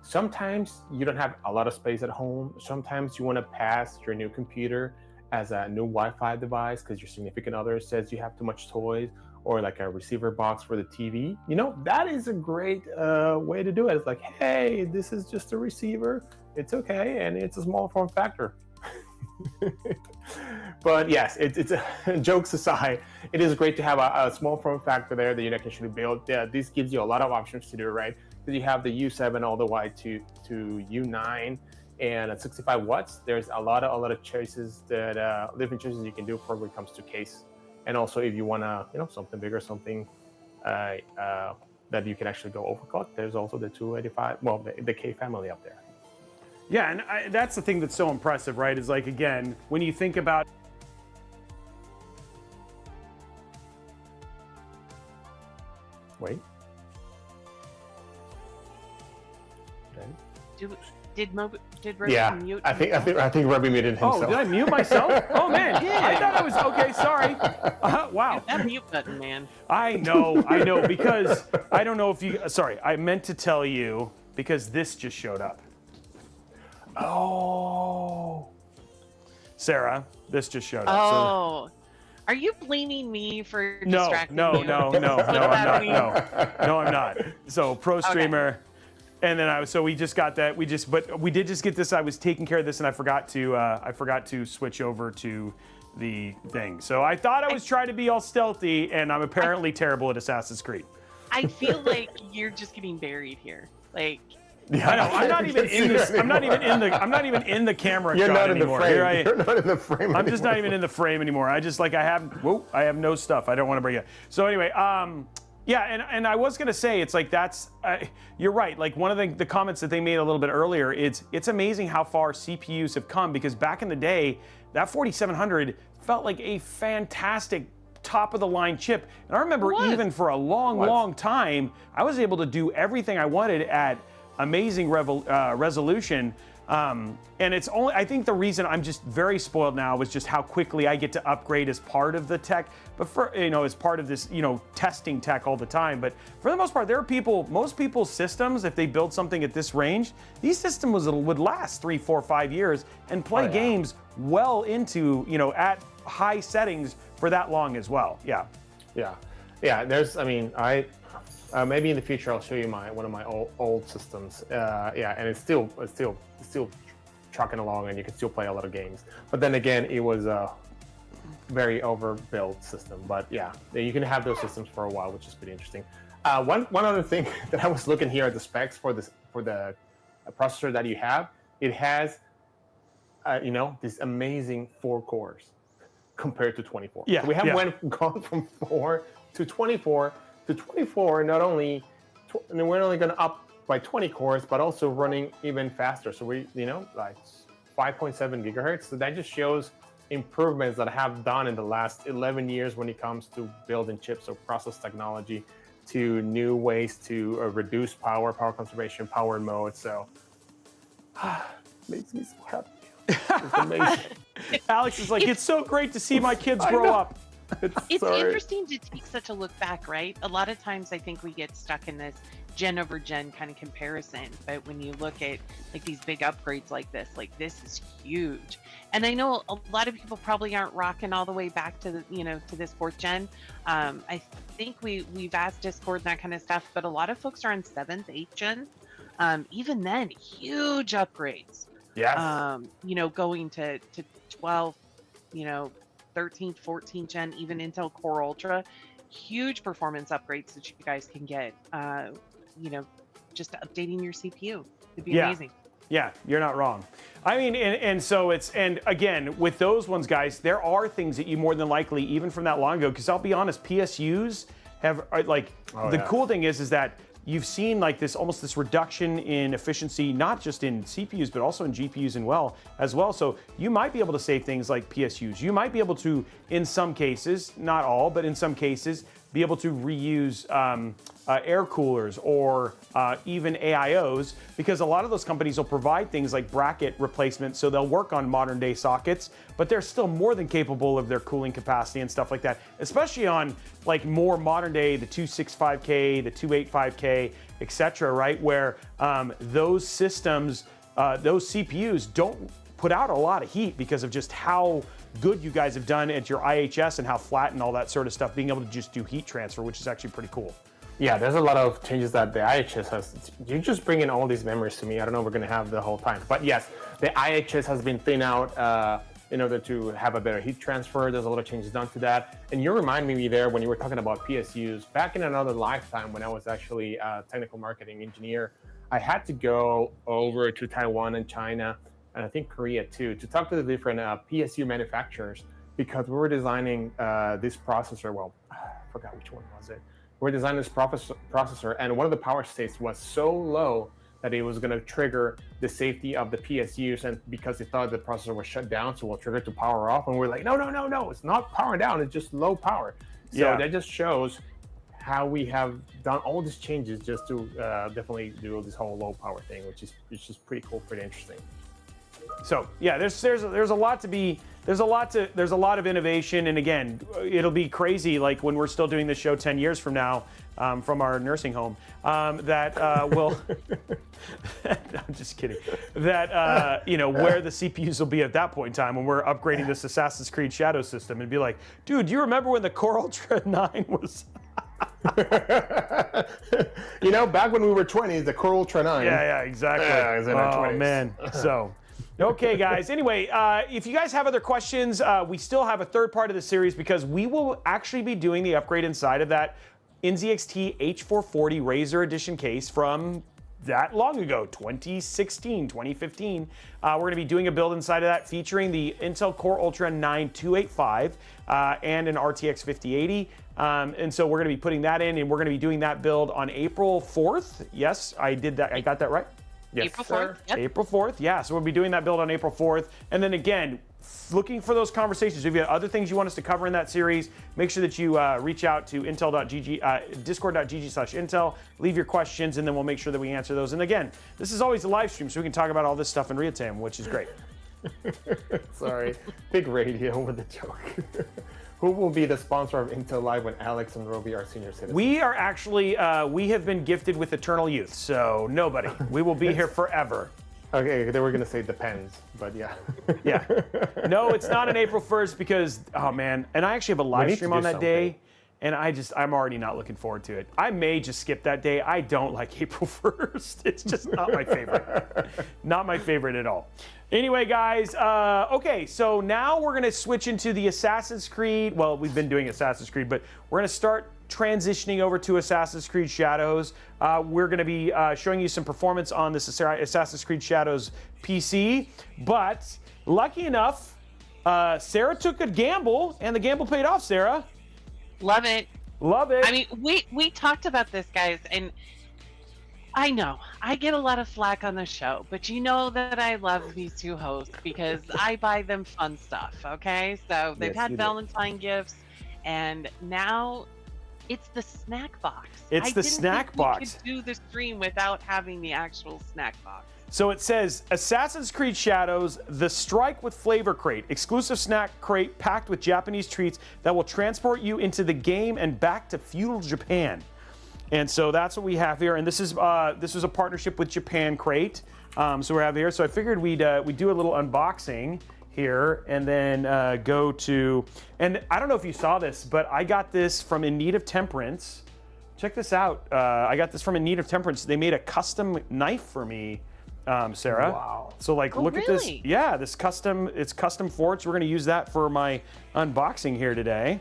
Sometimes you don't have a lot of space at home. Sometimes you want to pass your new computer as a new Wi-Fi device because your significant other says you have too much toys, or like a receiver box for the TV. That is a great way to do it. It's like, hey, this is just a receiver. It's okay, and it's a small form factor. But yes, it's jokes aside, it is great to have a small form factor there that you can actually build. Yeah, this gives you a lot of options to do, right? Because you have the U7 all the way to U9, and at 65 watts, there's a lot of choices that different choices you can do for when it comes to case. And also, if you want to, something bigger, something that you can actually go overclock, there's also the 285, well, the K family up there. Yeah, and that's the thing that's so impressive, right? Is like, again, when you think about... Wait. Did Robey mute? I think Robey muted himself. Oh, did I mute myself? Oh man, Yeah. I thought I was okay. Sorry. Wow. That mute button, man. I know, because I don't know if you. Sorry, I meant to tell you because this just showed up. Oh. Sarah, this just showed up. Oh. Are you blaming me for distracting you? No, I'm not. No, I'm not. So pro streamer, and then we just got that. But we did just get this. I was taking care of this, and I forgot to switch over to the thing. So I thought I was trying to be all stealthy, and I'm apparently terrible at Assassin's Creed. I feel like you're just getting buried here. Like. Yeah, I know. I'm not even in this. I'm not even in the camera You're shot not in anymore. the frame. You're not in the frame. I'm just not even in the frame anymore. I have no stuff. I don't want to bring it. So anyway, Yeah, and I was gonna say, it's like that's, you're right. Like one of the comments that they made a little bit earlier, it's amazing how far CPUs have come, because back in the day, that 4700 felt like a fantastic top of the line chip. And I remember even for a long time, I was able to do everything I wanted at amazing resolution. And it's only, I think the reason I'm just very spoiled now is just how quickly I get to upgrade as part of the tech, but for, as part of this, testing tech all the time. But for the most part, there are people, most people's systems, if they build something at this range, these systems would last 3, 4, 5 years and play games well into, at high settings for that long as well. Yeah. There's, maybe in the future I'll show you one of my old systems. And it's still trucking along, and you can still play a lot of games. But then again, it was a very overbuilt system. But yeah, you can have those systems for a while, which is pretty interesting. One other thing that I was looking here at the specs for the processor that you have, it has this amazing 4 cores compared to 24. Yeah, so we have gone from 4 to 24. To 24, not only we're only going to up by 20 cores, but also running even faster. So we, like 5.7 gigahertz. So that just shows improvements that I have done in the last 11 years when it comes to building chips or process technology, to new ways to reduce power conservation, power mode. So makes me so happy. It's amazing. Alex is like, it's so great to see my kids grow up. It's interesting to take such a look back, right? A lot of times I think we get stuck in this gen over gen kind of comparison, but when you look at like these big upgrades like this is huge. And I know a lot of people probably aren't rocking all the way back to the, to this 4th gen. I think we've asked Discord and that kind of stuff, but a lot of folks are on 7th, 8th gen. Even then, huge upgrades. Yes. Going to 12, 13th, 14th gen, even Intel Core Ultra, huge performance upgrades that you guys can get. Just updating your CPU. It'd be amazing. Yeah, you're not wrong. I mean, and again, with those ones, guys, there are things that you more than likely, even from that long ago, because I'll be honest, PSUs have, cool thing is that you've seen like almost this reduction in efficiency, not just in CPUs, but also in GPUs as well. So you might be able to save things like PSUs. You might be able to, in some cases, not all, but in some cases, be able to reuse air coolers or even AIOs, because a lot of those companies will provide things like bracket replacement, so they'll work on modern day sockets, but they're still more than capable of their cooling capacity and stuff like that, especially on like more modern day, the 265K, the 285K, etc., right? Where those systems, those CPUs don't put out a lot of heat because of just how good you guys have done at your IHS and how flat and all that sort of stuff, being able to just do heat transfer, which is actually pretty cool. Yeah, there's a lot of changes that the IHS has. You just bring in all these memories to me. I don't know if we're going to have the whole time. But yes, the IHS has been thinned out in order to have a better heat transfer. There's a lot of changes done to that. And you reminded me there when you were talking about PSUs. Back in another lifetime when I was actually a technical marketing engineer, I had to go over to Taiwan and China, and I think Korea too, to talk to the different PSU manufacturers, because we were designing this processor. Well, I forgot which one was it. We were designing this processor, and one of the power states was so low that it was going to trigger the safety of the PSUs, and because they thought the processor was shut down, so we'll trigger it to power off. And we're like, no, it's not power down, it's just low power. So that just shows how we have done all these changes just to definitely do this whole low power thing, which is just pretty cool, pretty interesting. So yeah, there's a lot of innovation, and again, it'll be crazy like when we're still doing this show 10 years from now from our nursing home that will I'm just kidding, that where the CPUs will be at that point in time when we're upgrading this Assassin's Creed Shadow system and be like, dude, do you remember when the Core Ultra 9 was back when we were 20s, the Core Ultra 9. Yeah, exactly. Yeah, it was in our 20s. Man. So, okay, guys. Anyway, if you guys have other questions, we still have a third part of the series because we will actually be doing the upgrade inside of that NZXT H440 Razer Edition case from 2019. that long ago, 2016, 2015. We're going to be doing a build inside of that featuring the Intel Core Ultra 9 285 and an RTX 5080. And so we're going to be putting that in, and we're going to be doing that build on April 4th. Yes, I did that. I got that right? Yes, April 4th. sir. Yep. April 4th, yeah. So we'll be doing that build on April 4th. And then again, looking for those conversations. If you have other things you want us to cover in that series, make sure that you reach out to intel.gg, discord.gg/intel, leave your questions, and then we'll make sure that we answer those. And again, this is always a live stream, so we can talk about all this stuff in real time, which is great. Sorry, big radio with the joke. Who will be the sponsor of Intel Live when Alex and Roby are senior citizens? We are actually, we have been gifted with eternal youth, so nobody. We will be here forever. Okay, they were gonna say depends, but yeah. Yeah. No, it's not on April 1st because, oh man, and I actually have a live need stream to on do that day, and I'm already not looking forward to it. I may just skip that day. I don't like April 1st. It's just not my favorite. Not my favorite at all. Anyway, guys, okay, so now we're gonna switch into the Assassin's Creed. Well, we've been doing Assassin's Creed, but we're gonna start transitioning over to Assassin's Creed Shadows. We're gonna be showing you some performance on this Assassin's Creed Shadows PC, but lucky enough, Sarah took a gamble, and the gamble paid off, Sarah. Love it. Love it. I mean, we talked about this, guys, and I know I get a lot of flack on the show, but you know that I love these two hosts because I buy them fun stuff, okay? So they've Yes, had you do. Valentine gifts, and now it's the snack box. It's the snack box. We could do the stream without having the actual snack box. So it says, Assassin's Creed Shadows, the Strike with Flavor Crate, exclusive snack crate packed with Japanese treats that will transport you into the game and back to feudal Japan. And so that's what we have here. And this was a partnership with Japan Crate. So we have here. So I figured we'd do a little unboxing here and then go to, and I don't know if you saw this, but I got this from In Need of Temperance. Check this out. I got this from In Need of Temperance. They made a custom knife for me, Sarah. Wow. So like, Oh, look at this. really? Yeah, it's custom forged. We're gonna use that for my unboxing here today.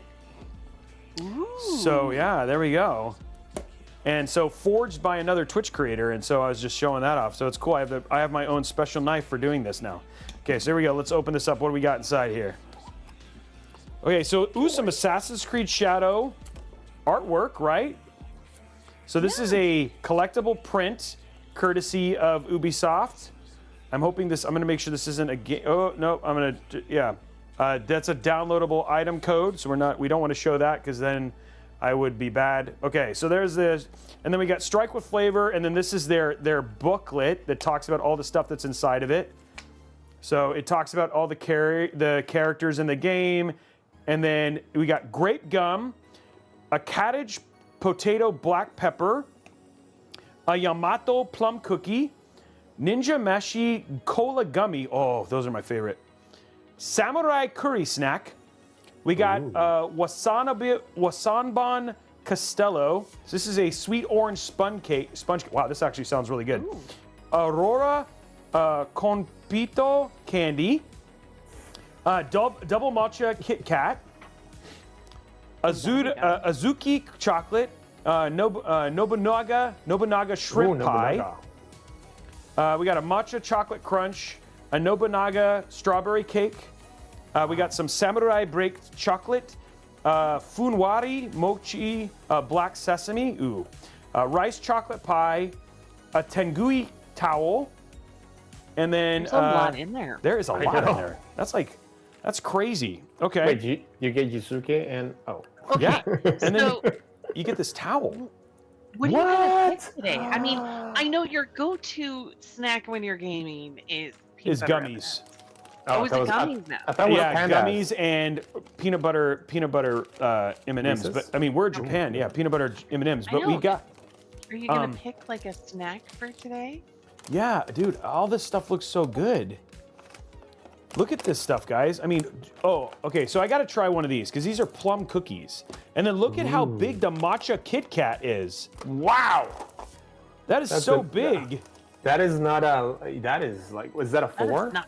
Ooh. So yeah, there we go. And so forged by another Twitch creator, and so I was just showing that off. So it's cool. I have my own special knife for doing this now. Okay, so here we go. Let's open this up. What do we got inside here? Okay, so some Assassin's Creed Shadow artwork, right? So this is a collectible print, courtesy of Ubisoft. I'm hoping this. I'm gonna make sure this isn't a game. Oh no, I'm gonna. Yeah, that's a downloadable item code. So we don't want to show that because then I would be bad. Okay, so there's this, and then we got Strike with Flavor, and then this is their booklet that talks about all the stuff that's inside of it. So it talks about all the characters in the game, and then we got grape gum, a cottage potato black pepper, a Yamato plum cookie, ninja meshi cola gummy. Oh, those are my favorite. Samurai curry snack. We got Wasanban Castello. So this is a sweet orange sponge cake. Wow, this actually sounds really good. Ooh. Aurora Confito candy. Double matcha Kit Kat. Azuki chocolate. Nobunaga shrimp Ooh, pie. Nobunaga. We got a matcha chocolate crunch. A Nobunaga strawberry cake. We got some samurai baked chocolate, funwari mochi black sesame, rice chocolate pie, a tengui towel, and then There's a lot in there. there is a lot in know. there. That's crazy. Okay, Wait, you get Yusuke and Okay, yeah, and then so you get this towel. what are you gonna pick What? today? I mean, I know your go-to snack when you're gaming is peanut Is butter gummies. Oh, is it that was- gummies now? I thought it was Yeah, Pandas. gummies and peanut butter M&Ms. Reese's? But I mean, we're Japan. Yeah, peanut butter M&Ms. I But we know. got. Are you gonna um, pick like a snack for today? Yeah, dude, all this stuff looks so good. Look at this stuff, guys. I mean, oh, okay, so I gotta try one of these because these are plum cookies. And then look at how big the matcha Kit Kat is. Wow! That is That's so a- big. That is not a. That is like. Was that a That 4? is Like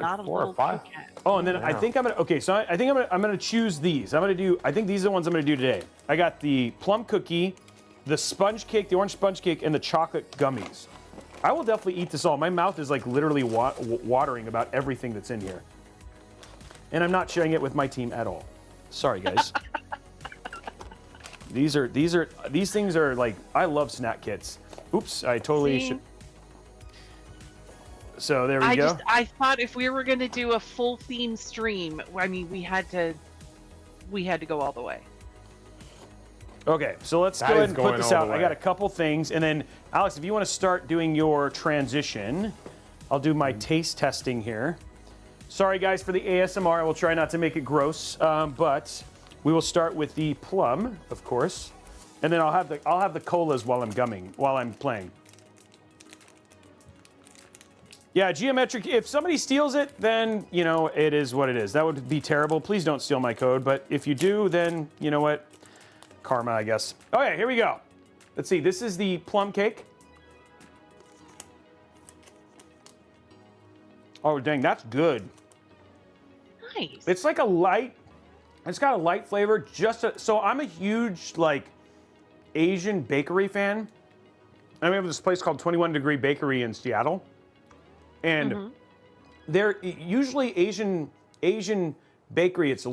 not a 4 or little 5? Kit Kat. Oh, and then I Wow. think I'm gonna, okay, so I think I'm gonna choose these. I think these are the ones I'm gonna do today. I got the plum cookie, the sponge cake, the orange sponge cake, and the chocolate gummies. I will definitely eat this all. My mouth is like literally watering about everything that's in here. And I'm not sharing it with my team at all. Sorry, guys. These things are like, I love snack kits. Oops, I totally should. So there we go. I thought if we were going to do a full theme stream, I mean, we had to go all the way. Okay, so let's go ahead and put this out. I got a couple things, and then Alex, if you want to start doing your transition, I'll do my taste testing here. Sorry guys for the ASMR. I will try not to make it gross, but we will start with the plum, of course, and then I'll have the colas while I'm playing. Yeah, geometric. If somebody steals it, then you know it is what it is. That would be terrible. Please don't steal my code. But if you do, then you know what? Karma, I guess. Okay, here we go. Let's see. This is the plum cake. Oh dang, that's good. Nice. It's like a light. It's got a light flavor. So I'm a huge like Asian bakery fan. And we have this place called 21 Degree Bakery in Seattle. And they're usually Asian bakery. It's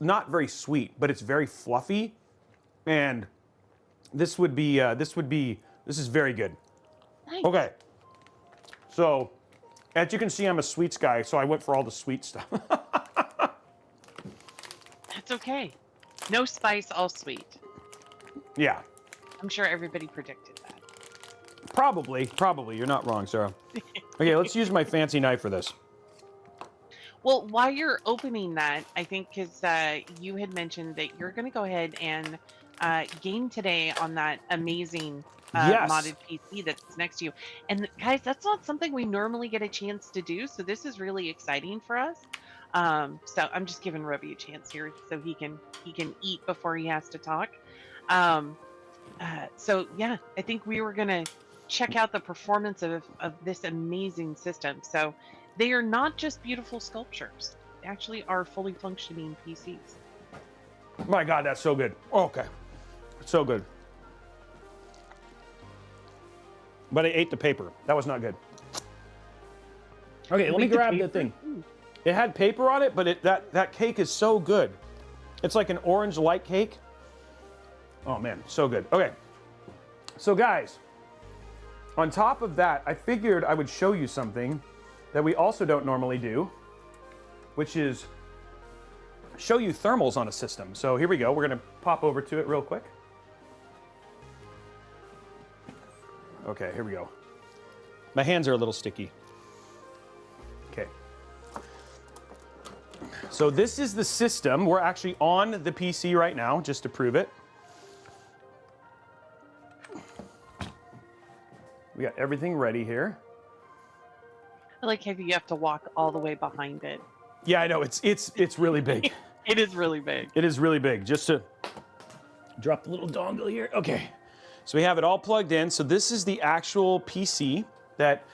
not very sweet, but it's very fluffy. And this is very good. Nice. Okay. So, as you can see, I'm a sweets guy, so I went for all the sweet stuff. That's okay. No spice, all sweet. Yeah. I'm sure everybody predicted that. Probably. You're not wrong, Sarah. Okay, let's use my fancy knife for this. Well, while you're opening that, I think because you had mentioned that you're going to go ahead and game today on that amazing Yes. modded PC that's next to you. And guys, that's not something we normally get a chance to do, so this is really exciting for us. So I'm just giving Roby a chance here so he can eat before he has to talk. So yeah, I think we were gonna check out the performance of this amazing system. So they are not just beautiful sculptures; they actually are fully functioning PCs. My God, that's so good. Okay, so good. But I ate the paper. That was not good. Okay, let me grab the thing. It had paper on it, but that cake is so good. It's like an orange light cake. Oh man, so good. Okay, so guys, on top of that, I figured I would show you something that we also don't normally do, which is show you thermals on a system. So here we go. We're gonna pop over to it real quick. Okay, here we go. My hands are a little sticky. Okay. So this is the system. We're actually on the PC right now, just to prove it. We got everything ready here. I like how you have to walk all the way behind it. Yeah, I know. It's really big. It is really big. It is really big. Just to drop the little dongle here. Okay. So we have it all plugged in. So this is the actual PC that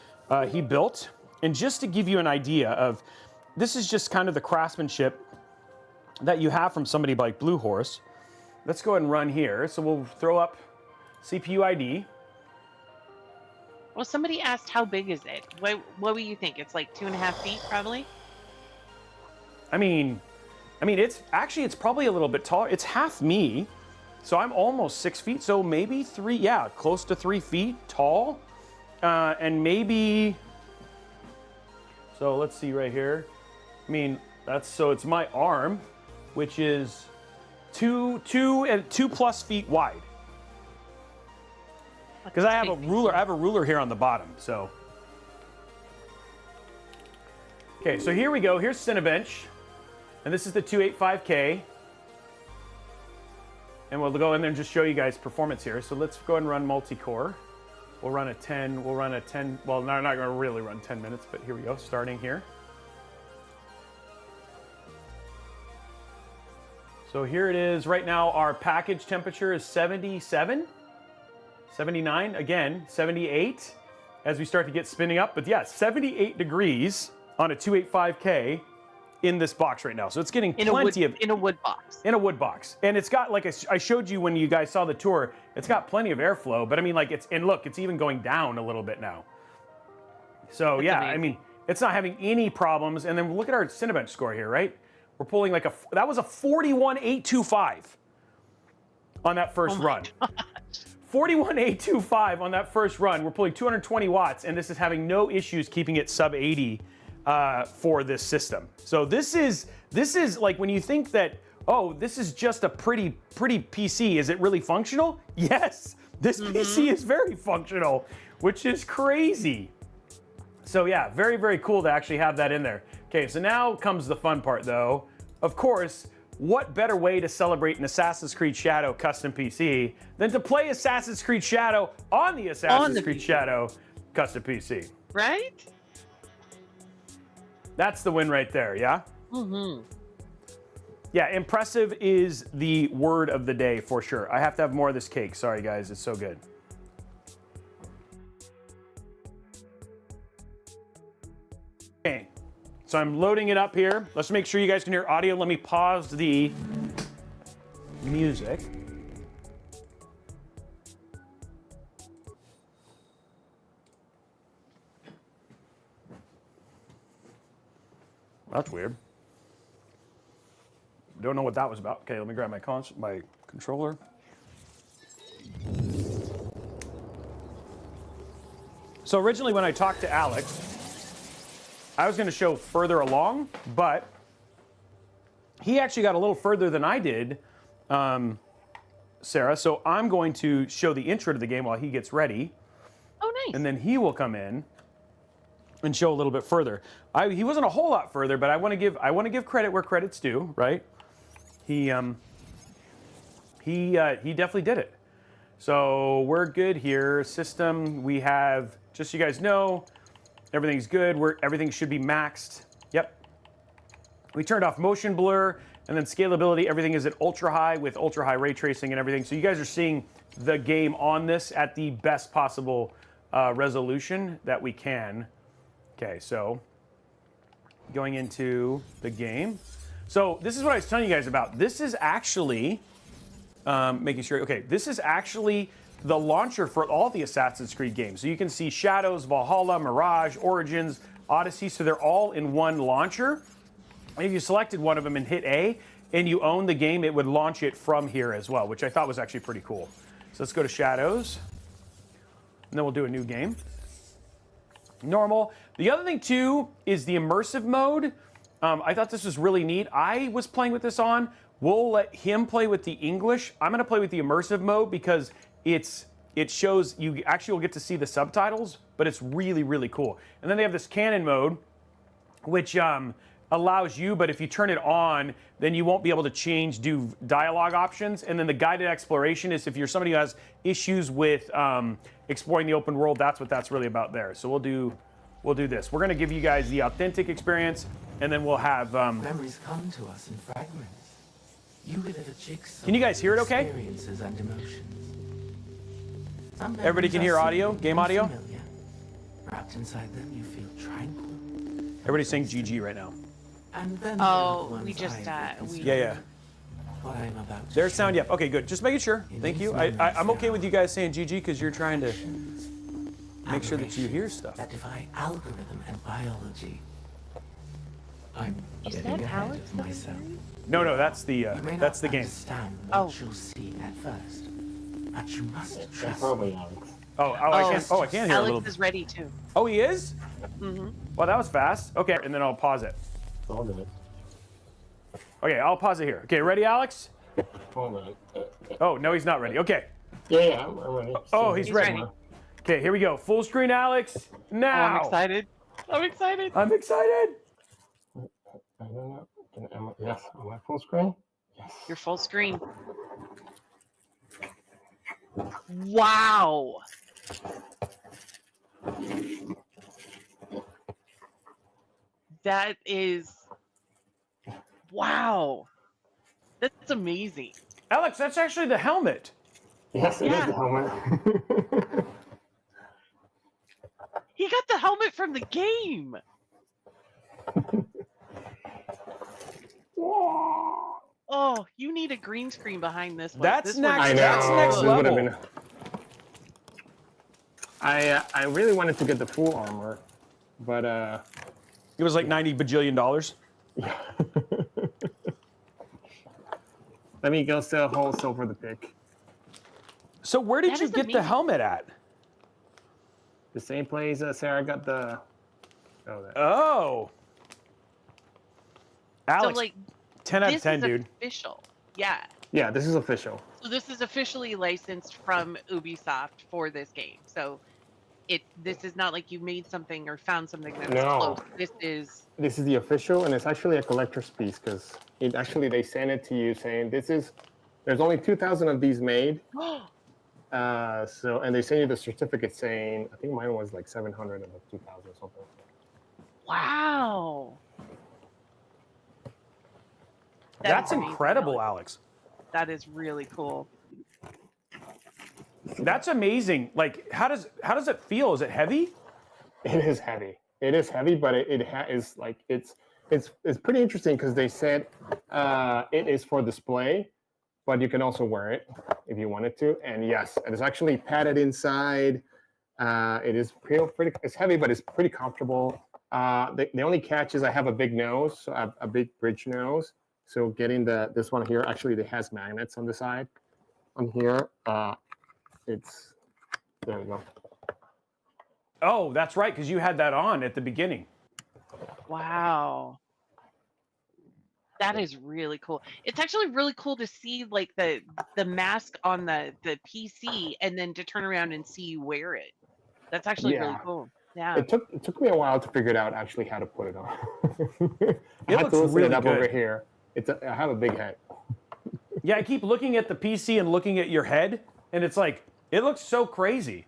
he built. And just to give you an idea of, this is just kind of the craftsmanship that you have from somebody like Blue Horse. Let's go ahead and run here. So we'll throw up CPU ID. Well, somebody asked how big is it? What do you think? It's like 2.5 feet, probably? I mean, it's probably a little bit taller. It's half me. So I'm almost 6 feet, so maybe close to 3 feet tall. And maybe, so let's see right here. I mean, it's my arm, which is 2 plus feet wide. Because I have a ruler here on the bottom, so. Okay, so here we go. Here's Cinebench. And this is the 285K. And we'll go in there and just show you guys performance here. So let's go ahead and run multi-core. We'll run a 10, well, no, I'm not gonna really run 10 minutes, but here we go, starting here. So here it is. Right now, our package temperature is 77, 79, again, 78 as we start to get spinning up. But yeah, 78 degrees on a 285K in this box right now. So it's getting plenty of... In a wood box. In a wood box. And it's got, like I showed you when you guys saw the tour, it's got plenty of airflow, but I mean, like, it's even going down a little bit now. So That's yeah, amazing. I mean, it's not having any problems. And then look at our Cinebench score here, right? We're pulling like that was a 41,825 on that first run. 41,825 on that first run. We're pulling 220 watts, and this is having no issues keeping it sub 80 for this system. So this is like when you think that, oh, this is just a pretty PC. Is it really functional? Yes, this PC is very functional, which is crazy. So yeah, very, very cool to actually have that in there. Okay, so now comes the fun part though. Of course, what better way to celebrate an Assassin's Creed Shadow custom PC than to play Assassin's Creed Shadow on the Assassin's Creed Shadow custom PC? Right? That's the win right there, yeah? Yeah, impressive is the word of the day for sure. I have to have more of this cake. Sorry guys, it's so good. Okay, so I'm loading it up here. Let's make sure you guys can hear audio. Let me pause the music. That's weird. Don't know what that was about. Okay, let me grab my controller. So originally when I talked to Alex, I was going to show further along, but he actually got a little further than I did, Sarah. So I'm going to show the intro to the game while he gets ready. Oh, nice. And then he will come in and show a little bit further. He wasn't a whole lot further, but I want to give credit where credit's due, right? He definitely did it. So we're good here. System, we have, just so you guys know, everything's good. Everything should be maxed. Yep. We turned off motion blur, and then scalability. Everything is at ultra high with ultra high ray tracing and everything. So you guys are seeing the game on this at the best possible resolution that we can. Okay, so going into the game. So this is what I was telling you guys about. This is actually, making sure, okay, this is actually the launcher for all the Assassin's Creed games. So you can see Shadows, Valhalla, Mirage, Origins, Odyssey, so they're all in one launcher. And if you selected one of them and hit A, and you own the game, it would launch it from here as well, which I thought was actually pretty cool. So let's go to Shadows, and then we'll do a new game. Normal. The other thing too is the immersive mode. I thought this was really neat. I was playing with this on. We'll let him play with the English. I'm gonna play with the immersive mode because it shows you actually will get to see the subtitles, but it's really, really cool. And then they have this canon mode, which allows you, but if you turn it on, then you won't be able to do dialogue options. And then the guided exploration is if you're somebody who has issues with exploring the open world, that's what that's really about there. So we'll do this. We're gonna give you guys the authentic experience, and then we'll have memories come to us in fragments. You live a jigsaw. Can you guys hear it okay? Experiences and emotions. Some Everybody can memories hear are audio? simple Game and audio? familiar. Wrapped inside them, you feel tranquil. everybody's saying GG right now. And then there are Oh, ones we just, I we- Yeah. what I'm about to There's sound. share. Yep. Okay, good. Just making sure. Thank you. I'm okay with you guys saying GG because you're trying to make sure that you hear stuff. That defy algorithm and biology. I'm Is getting that ahead Alex of myself. No, that's the You may that's the not game. understand Oh. what you'll see at first, but you must That's trust probably me. Alex. I can hear a little. Alex is ready too. Oh, he is? Well, that was fast. Okay, and then I'll pause it. Hold on. Okay, I'll pause it here. Okay, ready, Alex? Hold on. Oh, no, he's not ready. Okay. Yeah, I'm ready. Oh, he's ready. ready. Okay, here we go. Full screen, Alex. Oh, Now. I'm excited. I'm excited. I'm excited. I don't know. Yes, am I full screen? Yes. You're full screen. Wow. That is, wow. That's amazing. Alex, that's actually the helmet. Yes, it is Yeah. the helmet. He got the helmet from the game. Oh, you need a green screen behind this one. That's This next- one- I know. That's next it would have level. been. I really wanted to get the full armor, But It was like $90 bajillion. yeah. Let me go sell wholesale for the pick. So where did That you is get the amazing. helmet at? The same place Sarah got the. Oh, that. Oh. Alex, So like 10 out of this 10, is dude. official. Yeah. Yeah, this is official. So this is officially licensed from Ubisoft for this game. So this is not like you made something or found something that was No. close. This is This is the official, and it's actually a collector's piece because it actually they send it to you saying there's only 2,000 of these made. And they send you the certificate saying I think mine was like 700 of the 2,000 or something. wow. That's amazing, incredible, Alex. Alex. That is really cool. That's amazing. Like, how does it feel? Is it heavy? It is heavy. It is heavy, but is like it's pretty interesting because they said it is for display, but you can also wear it if you wanted to. And yes, it is actually padded inside. It is pretty. It's heavy, but it's pretty comfortable. The only catch is I have a big nose, so I have a big bridge nose. So getting this one here, actually, it has magnets on the side. On here, it's there we go. Oh, that's right, because you had that on at the beginning. Wow. That is really cool. It's actually really cool to see like the mask on the PC and then to turn around and see you wear it. That's actually really cool. Yeah. It took me a while to figure it out actually how to put it on. I had looks to loosen really it up good. over here. I have a big head. Yeah, I keep looking at the PC and looking at your head, and it's like, it looks so crazy.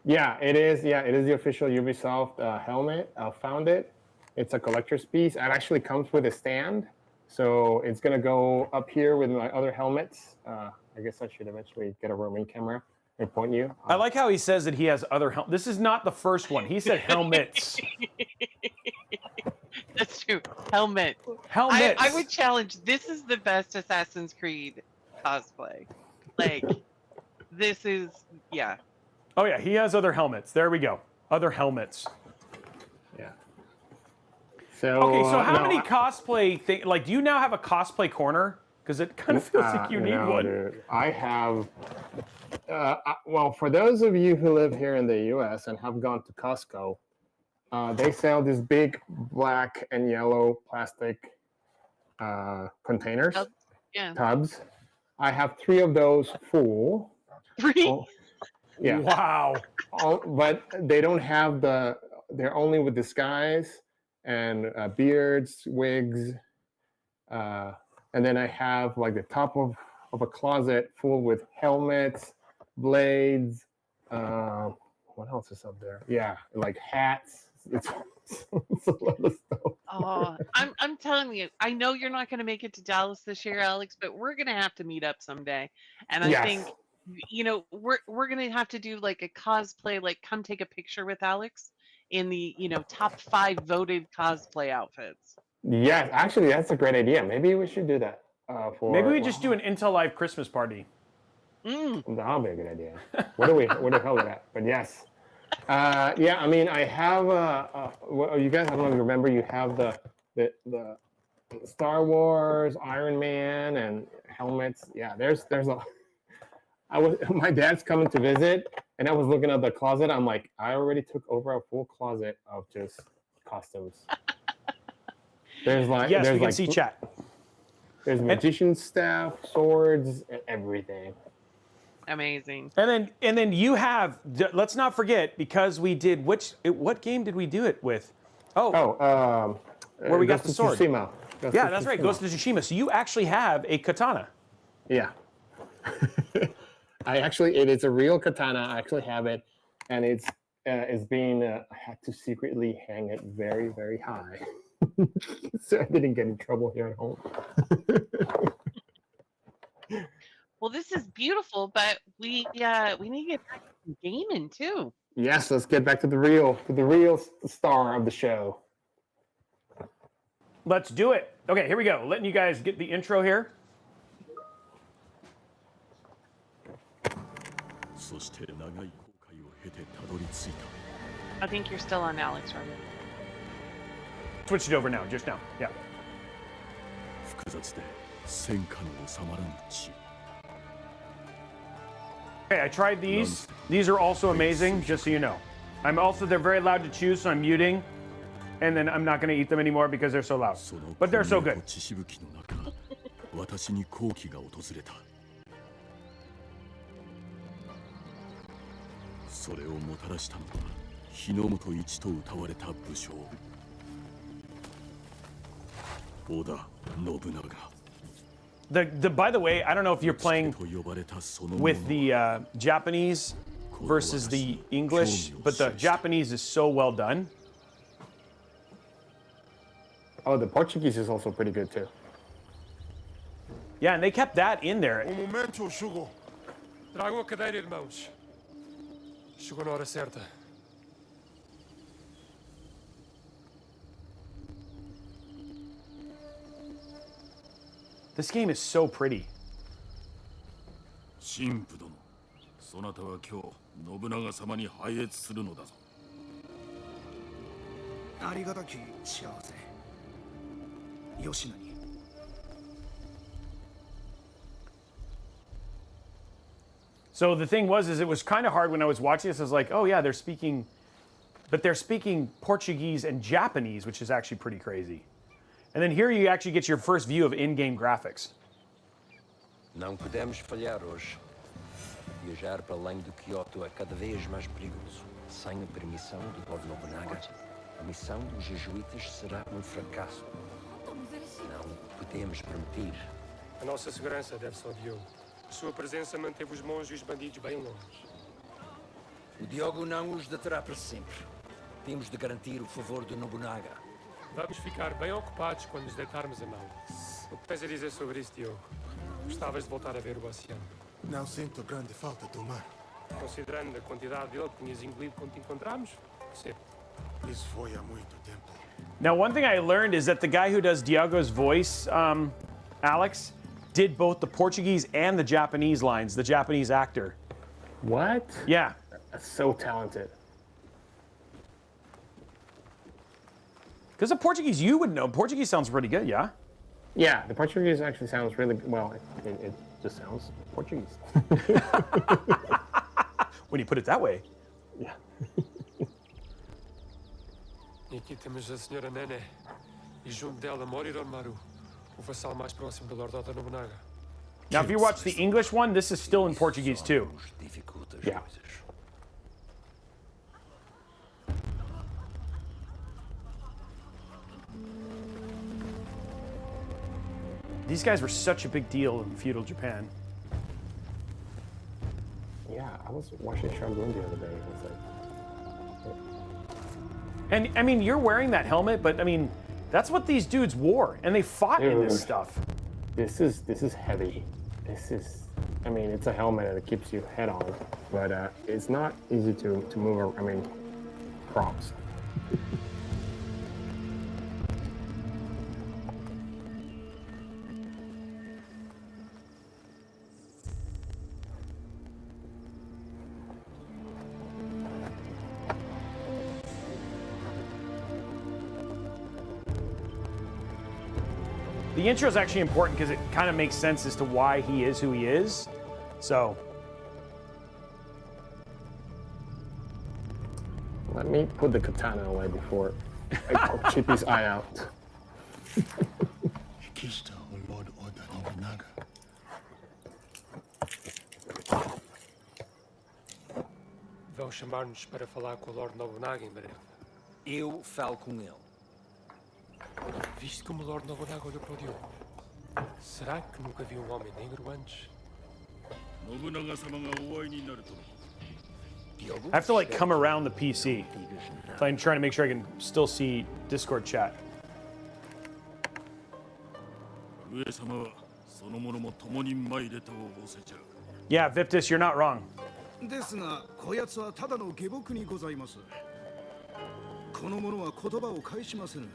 Yeah, it is. Yeah, it is the official Ubisoft helmet. I found it. It's a collector's piece. It actually comes with a stand. So it's going to go up here with my other helmets. I guess I should eventually get a roaming camera and point you. I like how he says that he has other helmets. This is not the first one. He said helmets. That's true. Helmet. Helmets. I would challenge. This is the best Assassin's Creed cosplay. Like, this is, yeah. Oh, yeah, he has other helmets. There we go. Other helmets. Yeah. So, Okay, so how no, many cosplay things, like, do you now have a cosplay corner? Because it kind of feels like you need no, one. Dude. I have, well, for those of you who live here in the US and have gone to Costco, they sell these big black and yellow plastic containers, Yeah. tubs. I have 3 of those full. 3? Oh, yeah. Wow. But they don't have they're only with disguise and beards, wigs. And then I have like the top of a closet full with helmets, blades. What else is up there? Yeah, like hats. It's a lot of stuff. Oh, I'm telling you, I know you're not going to make it to Dallas this year, Alex, but we're going to have to meet up someday. And I Yes. think, you know, we're going to have to do like a cosplay, like come take a picture with Alex in the, you know, top 5 voted cosplay outfits. Yes, actually, that's a great idea. Maybe we should do that. Maybe we just do an Intel Live Christmas party. That'll be a good idea. Where the hell is that? But yes. Yeah, I mean, I have. Well, you guys, I don't know if you remember, you have the Star Wars, Iron Man, and helmets. Yeah, there's a. My dad's coming to visit, and I was looking at the closet. I'm like, I already took over a full closet of just costumes. There's like, Yes, there's we can like, see chat. There's magician staff, swords, and everything. Amazing. And then you have, let's not forget, because we did, what game did we do it with? Where we got the sword. Tsushima. Yeah, that's right, Ghost of Tsushima. So you actually have a katana. Yeah. It is a real katana. I actually have it, and it's being. I had to secretly hang it very, very high, so I didn't get in trouble here at home. Well, this is beautiful, but we need to get back to gaming too. Yes, let's get back to the real star of the show. Let's do it. Okay, here we go. Letting you guys get the intro here. そして長い航海を経てたどり着いた I think you're still on Alex, right? Switched it over now, just now. Yeah. 複雑で戦火の収まらん地 Okay, I tried these. These are also amazing, just so you know. They're very loud to choose, so I'm muting. And then I'm not going to eat them anymore because they're so loud. But they're so good. 血しぶきの中私に好機が訪れたそれをもたらしたのは日の本一と謳われた武将織田信長 By the way, I don't know if you're playing with the Japanese versus the English, but the Japanese is so well done. Oh, the Portuguese is also pretty good too. Yeah, and they kept that in there. Um momento, Shugo. Tragam a cadeira, irmãos. Chegou na hora certa. This game is so pretty. 神父殿そなたは今日信長様に拝謁するのだぞありがたき幸せ吉野に So the thing was, it was kind of hard when I was watching this. I was like, oh yeah, they're speaking Portuguese and Japanese, which is actually pretty crazy. And then here you actually get your first view of in-game graphics. Não podemos falhar hoje. Viajar para além do Kyoto é cada vez mais perigoso. Sem a permissão do Lord Nobunaga, a missão dos jesuítas será um fracasso. Não podemos permitir. A nossa segurança deve-se ao Diogo. Sua presença manteve os monges e os bandidos bem longe. O Diogo não os deterá para sempre. Temos de garantir o favor do Nobunaga. Vamos ficar bem ocupados quando nos deitarmos a mão. O que tens a dizer sobre isso, Diogo? Gostavas de voltar a ver o oceano? Não sinto grande falta do mar. Considerando a quantidade dele que tinhas engolido quando te encontramos? Sim. Isso foi há muito tempo. Now, one thing I learned is that the guy who does Diogo's voice, Alex, did both the Portuguese and the Japanese lines, the Japanese actor. What? Yeah. That's so talented. Because the Portuguese, you would know. Portuguese sounds pretty good, yeah? Yeah, the Portuguese actually sounds really well. It just sounds Portuguese. When you put it that way. Yeah. E aqui temos a senhora Nene. E junto dela Moriron-maru, o vassal mais próximo do Lord Oda Nobunaga. Now, if you watch the English one, this is still in Portuguese too. Yeah. These guys were such a big deal in feudal Japan. Yeah, I was watching Shogun the other day. It's like... And I mean, you're wearing that helmet, but I mean, that's what these dudes wore, and they fought in this stuff. This is heavy. I mean, it's a helmet that keeps you head on, but it's not easy to move. I mean, props. The intro is actually important because it kind of makes sense as to why he is who he is. So. Let me put the katana away before I poke Chippy's eye out. Kishta o Lord Oda Nobunaga. Vão chamar-nos para falar com o Lord Nobunaga em breve. Eu falo com ele. Viste como o Lord Nobunaga olhou para o Diogo? Será que nunca viu um homem negro antes? I have to like come around the PC. So I'm trying to make sure I can still see Discord chat. Yeah, Viptis, you're not wrong. ですが、こやつはただの下僕にございます。この者は言葉を返しませぬ。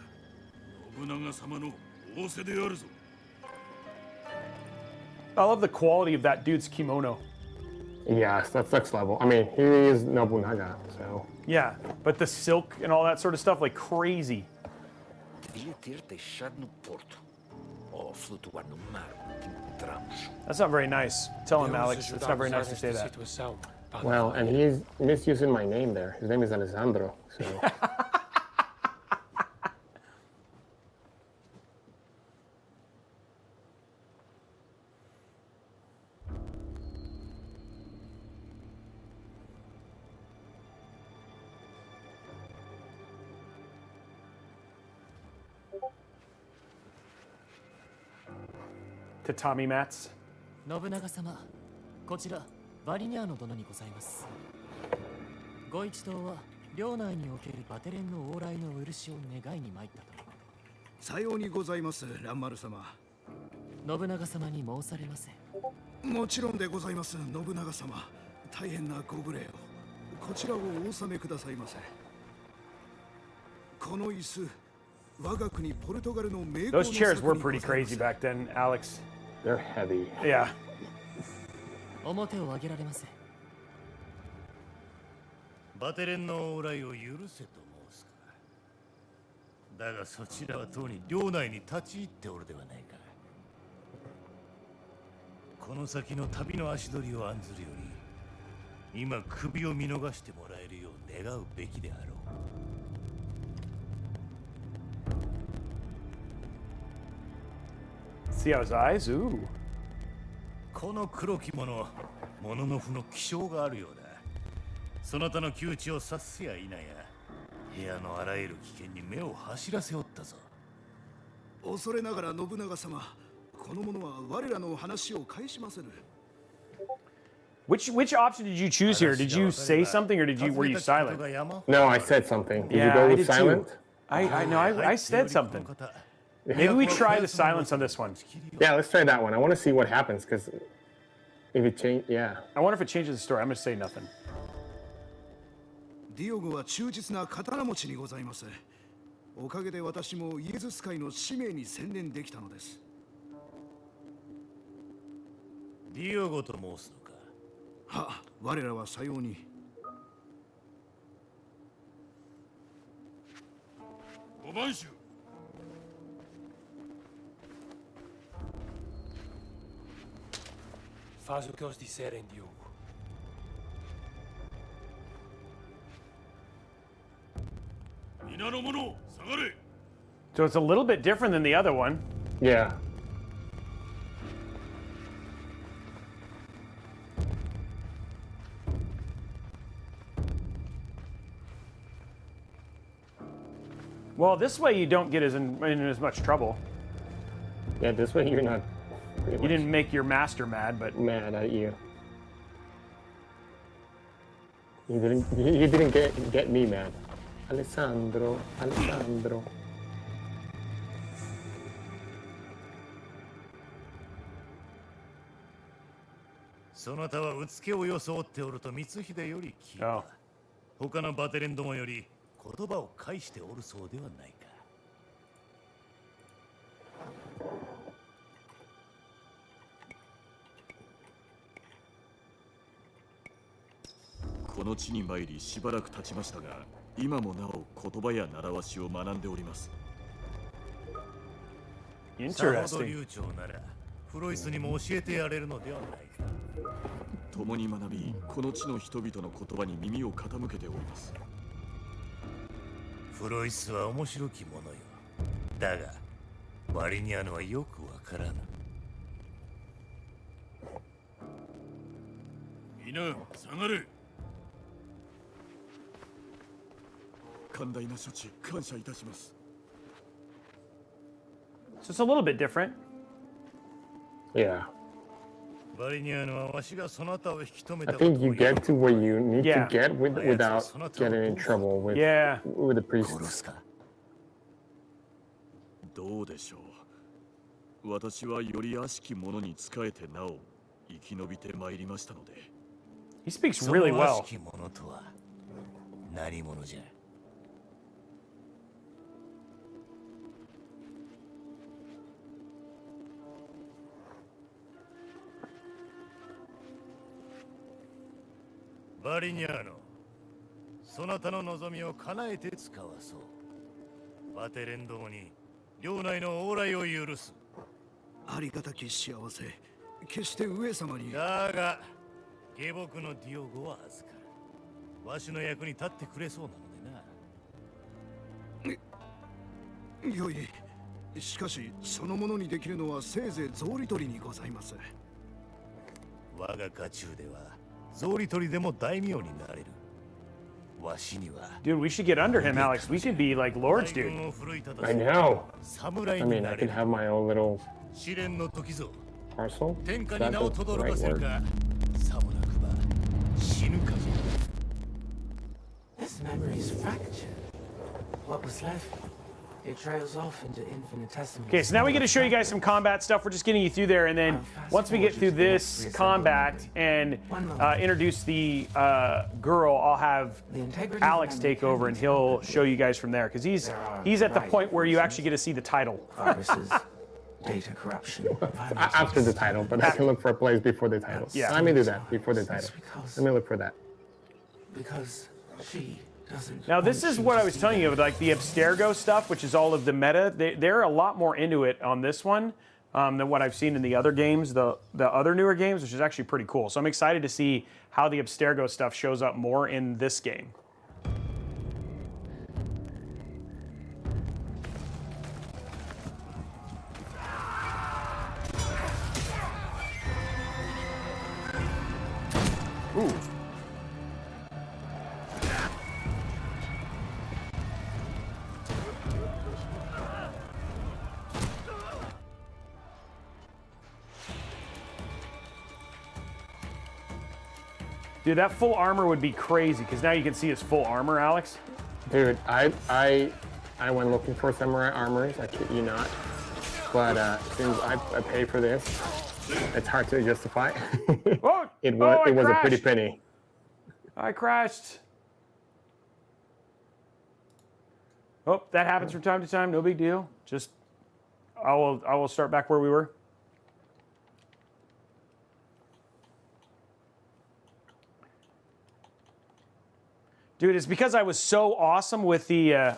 I love the quality of that dude's kimono. Yes, that's next level. I mean, he is Nobunaga, so. Yeah, but the silk and all that sort of stuff, like crazy. Devia ter deixado no porto. Ou flutuar no mar, que encontramos. That's not very nice. Tell him, Deus Alex. It's not very nice to ajudar-nos say nesta that. situação. Well, and he's misusing my name there. His name is Alessandro, so. Tatami mats. 信長様、こちらバリニャーノ殿にございます。ご一同は領内におけるバテレンの往来の漆を願いに参ったと。さようにございます、蘭丸様。信長様に申されませ。もちろんでございます、信長様。大変なご無礼を。こちらをお納めくださいませ。この椅子、我が国ポルトガルの名工の Those chairs were pretty crazy back then, Alex. They're heavy. Yeah. 表を上げられませ。バテレンの往来を許せと申すか。だがそちらはとうに領内に立ち入っておるではないか。この先の旅の足取りを案ずるより、今首を見逃してもらえるよう願うべきであろう。See how his eyes? Ooh. この黒き者、もののふの気性があるようだ。そなたの窮地を察すや否や、部屋のあらゆる危険に目を走らせおったぞ。恐れながら信長様、この者は我らの話を返しませぬ。Which option did you choose here? Did you say something or were you silent? No, I said something. Did you Yeah, go I with did silent? too. I said something. Maybe we try the silence on this one. Yeah, let's try that one. I want to see what happens, because if it change, yeah. I wonder if it changes the story. I'm gonna say nothing. ディオゴは忠実な刀持ちにございます。おかげで私もイエズス会の使命に専念できたのです。ディオゴと申すのか。は、我らはさように。五番手。Faz o que eles disserem, Diogo. So it's a little bit different than the other one. Yeah. Well, this way you don't get in as much trouble. Yeah, this way you're not. You didn't make your master mad, but mad at you. You didn't get me mad. Alessandro. そなたはうつけを装っておると光秀より聞いた。他のバテレンどもより言葉を返しておるそうではないか。この地に参りしばらく経ちましたが、今もなお言葉や習わしを学んでおります。さほど流暢ならフロイスにも教えてやれるのではないか。共に学び、この地の人々の言葉に耳を傾けております。フロイスは面白きものよ。だがバリニャーノはよくわからぬ。皆下がれ。寛大な処置感謝いたします。 So it's a little bit different. Yeah. I think you get to where you need to get without getting in trouble with the priests. どうでしょう。私はより悪しき者に仕えてなお生き延びてまいりましたので。He speaks really well. 何者じゃ。 I バリニャーノ、そなたの望みを叶えて使わそう。バテレンどもに領内の往来を許す。ありがたき幸せ、決して上様に。だが下僕のディオゴは預かる。わしの役に立ってくれそうなのでな。よい。しかしそのものにできるのはせいぜい草履取りにございます。我が家中では草履取りでも大名になれる。わしには。 Dude, we should get under him, Alex. We should be like lords, dude. I know. I mean, I could have my own little parcel. Is that the right word? This memory is fractured. What was left? It trails off into infinitesimal. Okay, so now we get to show you guys some combat stuff. We're just getting you through there, and then once we get through this combat and introduce the girl, I'll have Alex take over, and he'll show you guys from there, because he's at the point where you actually get to see the title. Data corruption. After the title, but I can look for a place before the title. Yeah. Let me do that before the title. Let me look for that. Because she doesn't. Now, this is what I was telling you, like the Abstergo stuff, which is all of the meta. They're a lot more into it on this one than what I've seen in the other games, the other newer games, which is actually pretty cool. So I'm excited to see how the Abstergo stuff shows up more in this game. Ooh. Dude, that full armor would be crazy, because now you can see his full armor, Alex. Dude, I went looking for samurai armors, I kid you not. But since I pay for this, it's hard to justify. Oh, it was a pretty penny. I crashed. Oh, that happens from time to time. No big deal. Just, I will start back where we were. Dude, it's because I was so awesome with the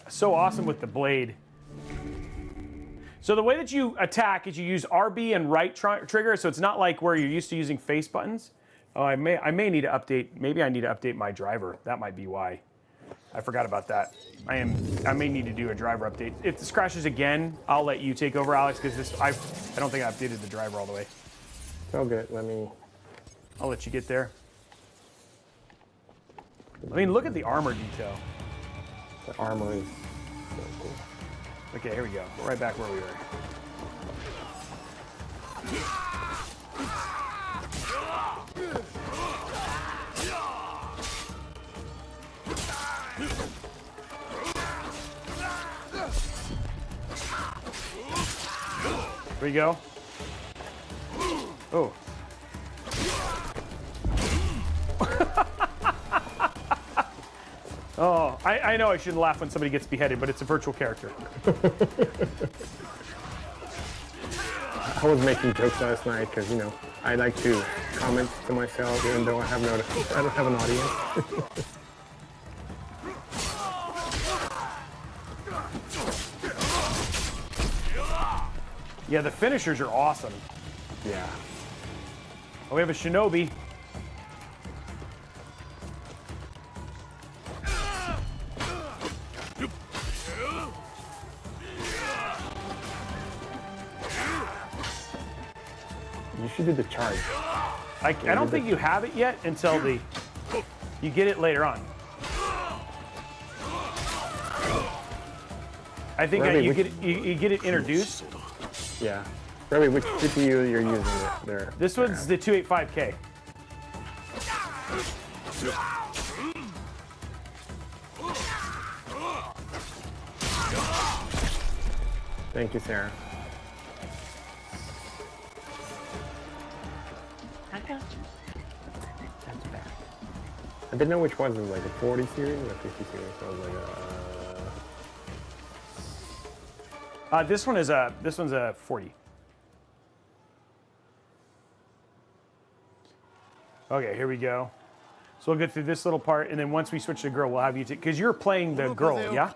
blade. So the way that you attack is you use RB and right trigger, so it's not like where you're used to using face buttons. Oh, I may need to update. Maybe I need to update my driver. That might be why. I forgot about that. I may need to do a driver update. If this crashes again, I'll let you take over, Alex, because I don't think I updated the driver all the way. So good. I'll let you get there. I mean, look at the armor detail. The armor is so cool. Okay, here we go. Right back where we were. Here we go. Oh. Oh, I know I shouldn't laugh when somebody gets beheaded, but it's a virtual character. I was making jokes last night because, you know, I like to comment to myself even though I don't have an audience. Yeah, the finishers are awesome. Yeah. Oh, we have a shinobi. You should do the charge. I don't think you have it yet until you get it later on. I think you get it introduced. Yeah. Robbie, which CPU you're using there? This one's the 285K. Thank you, Sarah. I got you. That's bad. I didn't know which one was like a 40 series or a 50 series. So I was like, This one's a 40. Okay, here we go. So we'll get through this little part, and then once we switch to girl, we'll have you because you're playing the girl, yeah?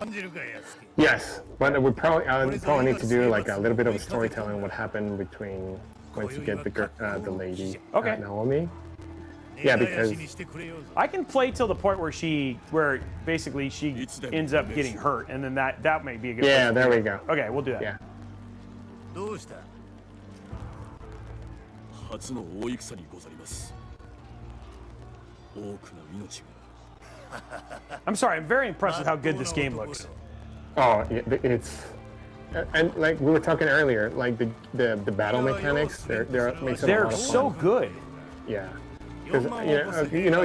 Yes, but we probably need to do like a little bit of storytelling. What happened between once you get the lady, okay. Naomi. Yeah, because I can play till the point where basically she ends up getting hurt, and then that may be a good. Yeah, there we go. Okay, we'll do that. Yeah. I'm sorry, I'm very impressed with how good this game looks. Oh, it's and like we were talking earlier, like the battle mechanics, they're so good. Yeah. Because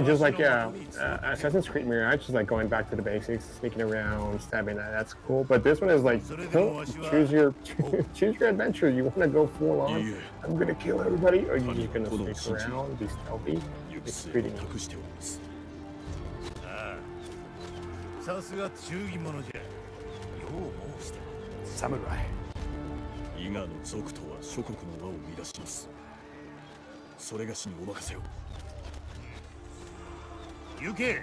just like Assassin's Creed Mirage, just like going back to the basics, sneaking around, stabbing. That's cool. But this one is like, choose your adventure. You want to go full on? I'm gonna kill everybody, or you're just gonna sneak around, be stealthy. It's pretty neat. Samurai. 伊賀の族とは諸国の輪を乱します。それがしにお任せを。行け。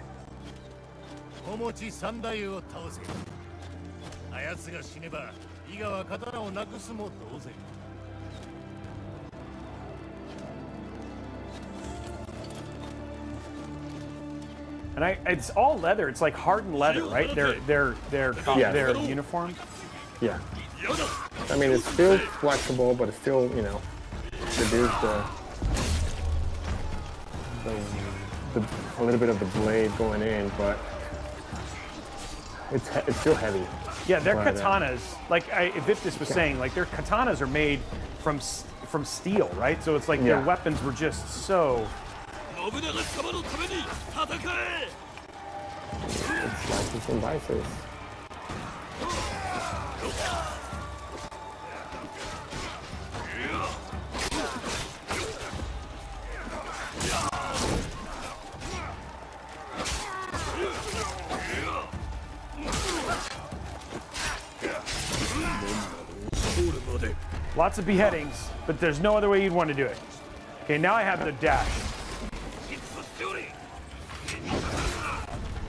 小持三太夫を倒せ。あやつが死ねば伊賀は刀をなくすも同然。And it's all leather. It's like hardened leather, right? Their uniform. Yeah. I mean, it's still flexible, but it's still, reduce a little bit of the blade going in, but it's still heavy. Yeah, their katanas, like Viptis was saying, like their katanas are made from steel, right? So it's like their weapons were just so. It's slices and dices. Lots of beheadings, but there's no other way you'd want to do it. Okay, now I have the dash.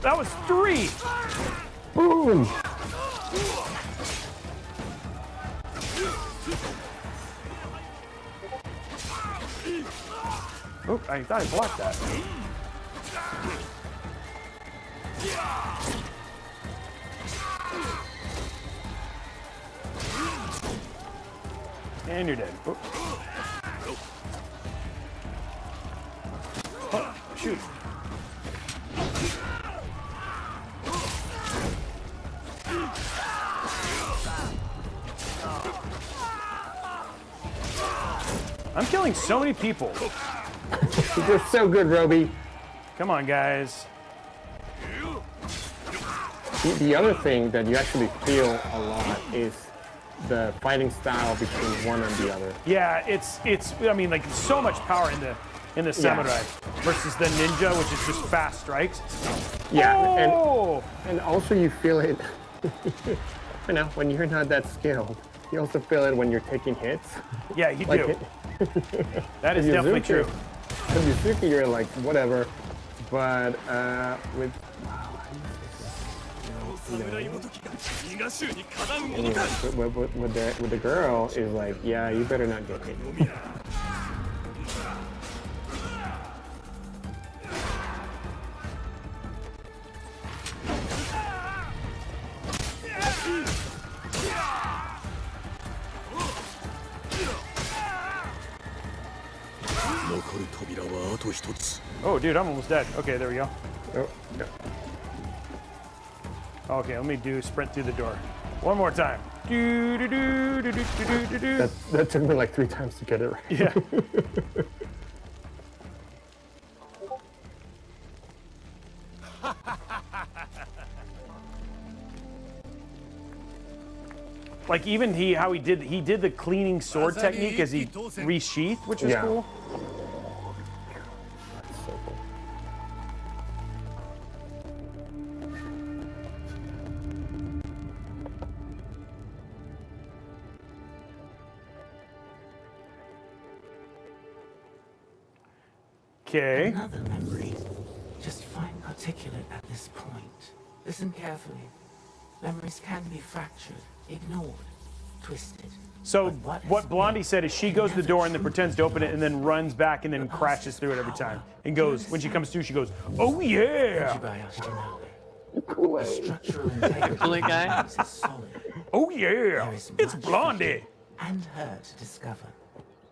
That was 3! Boom! Oh, I thought I blocked that. And you're dead. Oh. Oh, shoot. I'm killing so many people. You're so good, Roby. Come on, guys. The other thing that you actually feel a lot is the fighting style between one and the other. Yeah, it's I mean, like so much power in the samurai versus the ninja, which is just fast strikes. Yeah, oh! and also you feel it. When you're not that skilled, you also feel it when you're taking hits. Yeah, you do. That is definitely true. With Yuzuki, you're like whatever, but with with the girl is like, yeah, you better not get hit. Oh, dude, I'm almost dead. Okay, there we go. Oh, yeah. Okay, let me sprint through the door. One more time. That took me like 3 times to get it right. Yeah. Like even how he did the cleaning sword technique as he resheathed, which is cool. That's so cool. Okay. Another memory. just fine articulate at this point. Listen carefully. Memories can be fractured, ignored, twisted. So what Blondie said is she goes to the door and then pretends to open it and then runs back and then crashes through it every time. And goes, when she comes through, she goes, oh yeah! Coolie guy? Oh yeah! It's Blondie! And her to discover.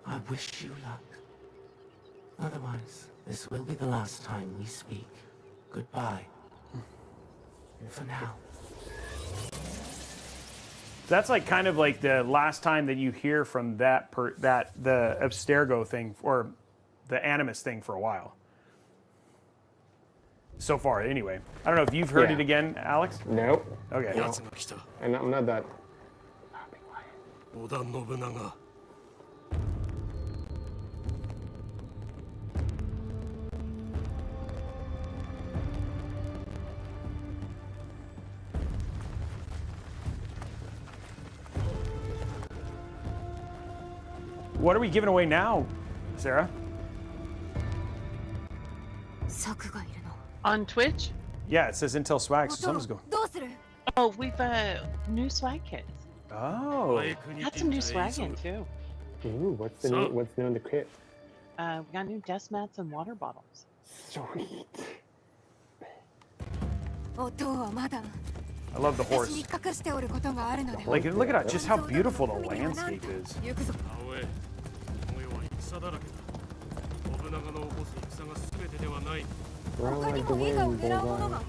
I wish you luck. Otherwise, this will be the last time we speak. Goodbye. For now. That's like kind of like the last time that you hear from the Abstergo thing or the Animus thing for a while. So far, anyway. I don't know if you've heard it again, Alex. Nope. Okay. No. And I'm not that. What are we giving away now, Sarah? On Twitch? Yeah, it says Intel swag, so someone's going. Oh, we've new swag kits. Oh. Got some new swag in too. Ooh, what's new in the kit? We got new desk mats and water bottles. Sweet. I love the horse. Like, look at just how beautiful the landscape is. Run like the wind, bullseye.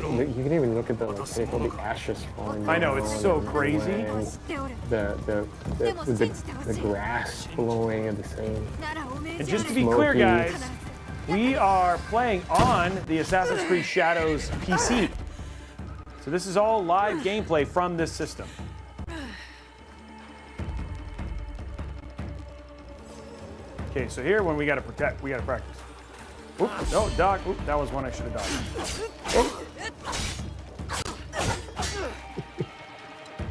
You can even look at the like, all the ashes falling. I know, it's so crazy. The grass blowing at the same. And just to be clear, guys, we are playing on the Assassin's Creed Shadows PC. So this is all live gameplay from this system. Okay, so here when we gotta protect, we gotta practice. Oop, no, dog. Oop, that was one I should have dodged.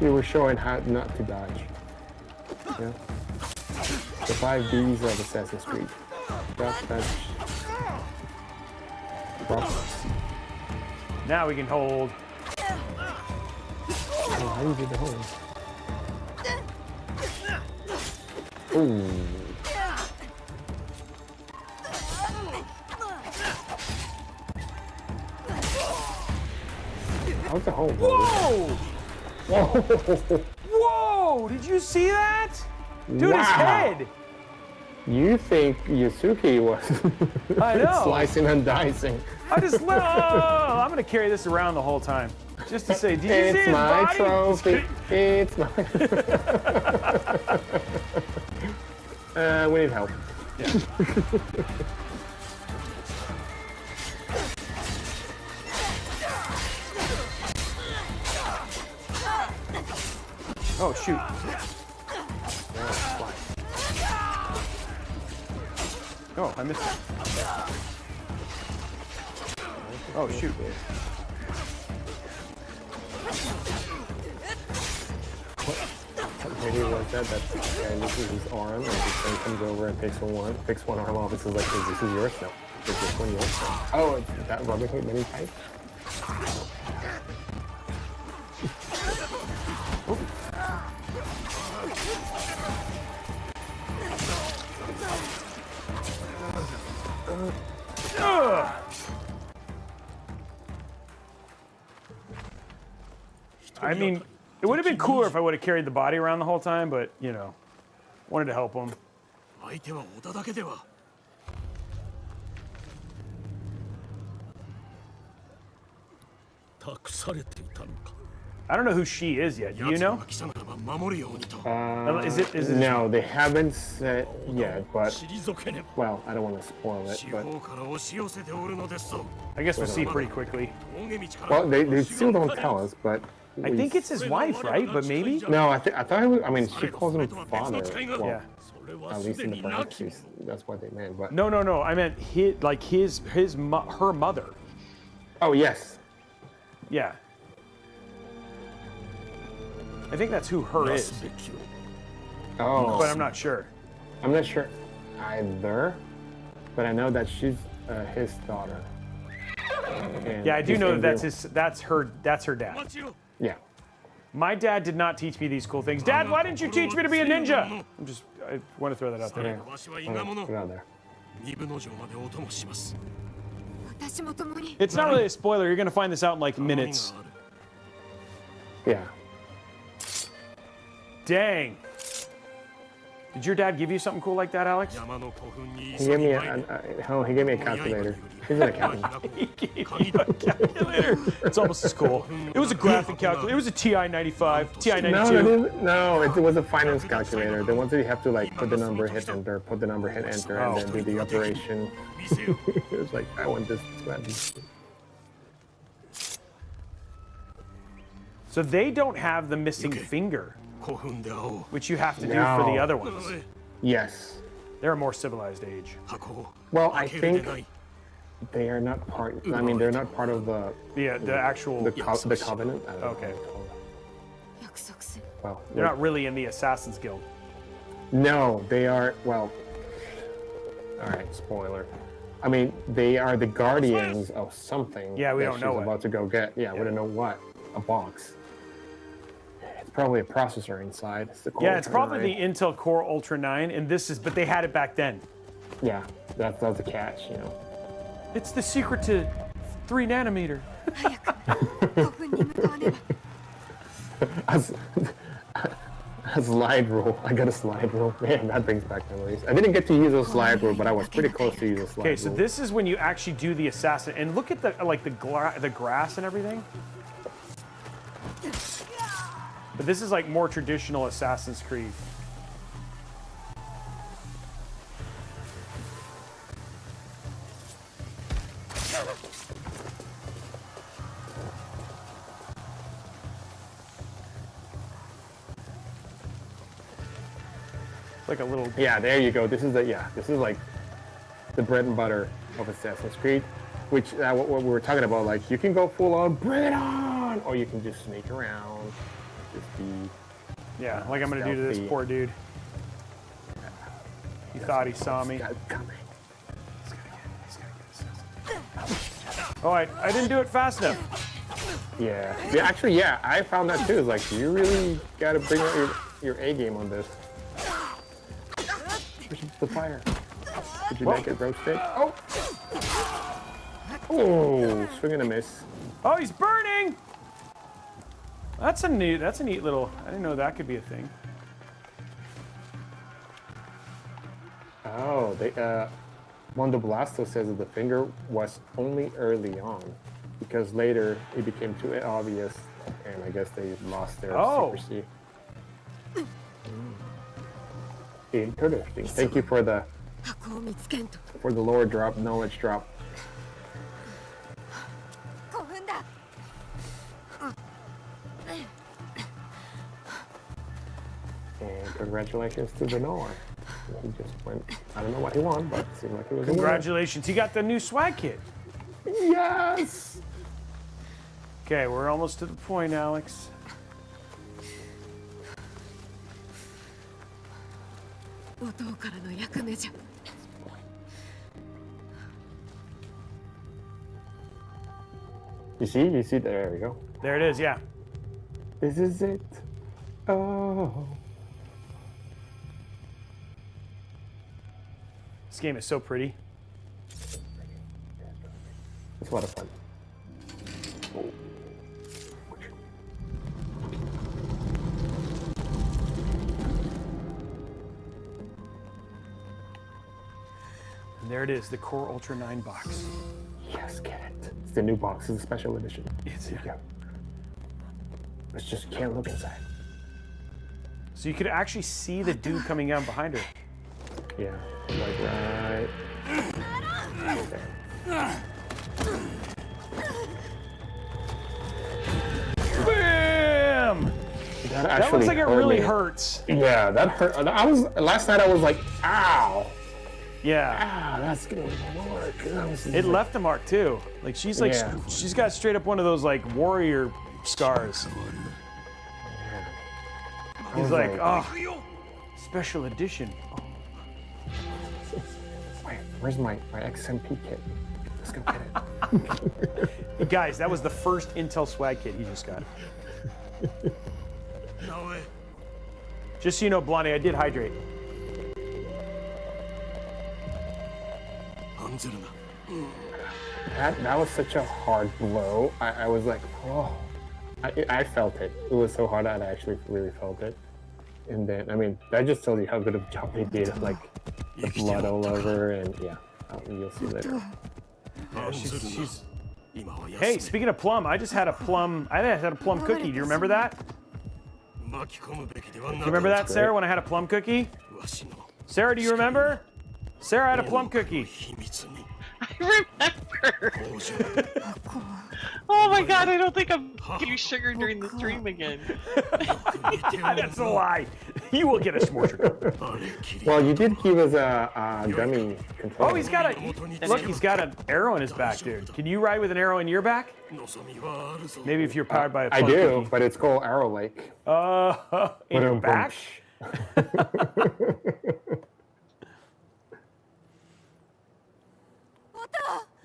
We were showing how not to dodge. Yeah. The 5 Ds of Assassin's Creed. Duck, dodge. Drop. Now we can hold. Oh, how do you do the hold? Ooh. How's the hold? Whoa! Whoa! Whoa! Did you see that? Dude, wow. His head! You think Yusuke was I know. slicing and dicing. I just I'm gonna carry this around the whole time. Just to say, did you see his my body? trophy. It's my we need help. Yeah. Oh shoot. Oh, I missed it. Oh shoot. Maybe it was that guy misses his arm and his friend comes over and picks one arm off and says like, this is yours? No. Is this one yours? Oh, it's that Robeytech mini type? I mean, it would have been cooler if I would have carried the body around the whole time, but, you know, wanted to help him. I don't know who she is yet. Do you know? Is it no, they haven't said yet, but well, I don't want to spoil it, but I guess we'll see pretty quickly. Well, they still don't tell us, but I think it's his wife, right? But maybe. No, I thought it was, I mean, she calls him father. Well, yeah. At least in the parentheses, that's what they meant. But no. I meant her mother. Oh yes. Yeah. I think that's who her is. Oh. But I'm not sure. I'm not sure either, but I know that she's his daughter. And Yeah, I do his know that Indian- that's her dad. Yeah. My dad did not teach me these cool things. Dad, why didn't you teach me to be a ninja? I want to throw that out there. Put it out there. It's not really a spoiler. You're gonna find this out in like minutes. Yeah. Dang. Did your dad give you something cool like that, Alex? He gave me he gave me a calculator. He's an accountant. He gave you a calculator. It's almost as cool. It was a graphic calculator. It was a TI 95, TI 92. No, it was a finance calculator. The ones that you have to like put the number, hit enter, put the number, hit enter, and then do the operation. It was like, I want this strategy. So they don't have the missing finger, which you have to do for the other ones. Yes. They're a more civilized age. Well, I think they are not part. I mean, they're not part of the actual the covenant. I don't know. Okay. Well, They're not really in the Assassin's Guild. No, they are. Well, all right. Spoiler. I mean, they are the guardians of something. Yeah, we that don't know she's about to go get. Yeah, we don't know what. A box. It's probably a processor inside. It's the Core Yeah, it's probably Ultra the Intel Core Ultra 9, and this is, but they had it back then. 9. Yeah, that's the catch, you know. It's the secret to 3 nanometer. A slide rule. I got a slide rule. Man, that brings back memories. I didn't get to use a slide rule, but I was pretty close to use a slide rule. Okay, so this is when you actually do the assassin, and look at the the grass and everything. But this is like more traditional Assassin's Creed. Like a little. Yeah, there you go. This is like the bread and butter of Assassin's Creed, which what we were talking about. Like you can go full on, bring it on, or you can just sneak around, just be. Yeah, like I'm gonna do to this poor dude. He thought he saw me. Oh, I didn't do it fast enough. Yeah. Actually, yeah, I found that too. It's like you really gotta bring out your A game on this. Push the fire. Did you make it roasted? Oh! Oh, swing and a miss. Oh, he's burning! That's a neat little. I didn't know that could be a thing. Oh, Mondo Blasto says that the finger was only early on, because later it became too obvious, and I guess they lost their secrecy. Interesting. Thank you for the lore drop, knowledge drop. And congratulations to Denor. He just went, I don't know what he won, but it seemed like it was Congratulations, he got the new swag kit. Yes! Okay, we're almost to the point, Alex. You see, there we go. There it is, yeah. This is it. Oh. This game is so pretty. It's a lot of fun. And there it is, the Core Ultra 9 box. Yes, get it. It's the new box. It's a special edition. It's yeah. It's just can't look inside. So you could actually see the dude coming down behind her. Yeah, like right there. Bam! That looks like it really hurts. Yeah, that hurt. Last night I was like, ow. Yeah. Ah, that's gonna leave a mark. It left a mark too. Like she's she's got straight up one of those like warrior scars. He's like, oh. special edition. Oh. Where's my XMP kit? Let's go get it. Hey guys, that was the first Intel swag kit he just got. No way. Just so you know, Blondie, I did hydrate. That was such a hard blow. I was like, oh. I felt it. It was so hard that I actually really felt it. And then, I mean, that just tells you how good of a job they did. Like, the blood all over, and yeah, you'll see later. Yeah, she's... Hey, speaking of plum, I just had a plum. I had a plum cookie. Do you remember that? Do you remember that, Sarah? When I had a plum cookie? Sarah, do you remember? Sarah had a plum cookie. I remember. Oh my god, I don't think I'm getting sugar during the stream again. That's a lie. You will get a s'more sugar. Well, you did give us a gummy controller. Oh, he's got a look. He's got an arrow in his back, dude. Can you ride with an arrow in your back? Maybe if you're powered by a plum I do, cookie. but it's called Arrow Lake. In your back?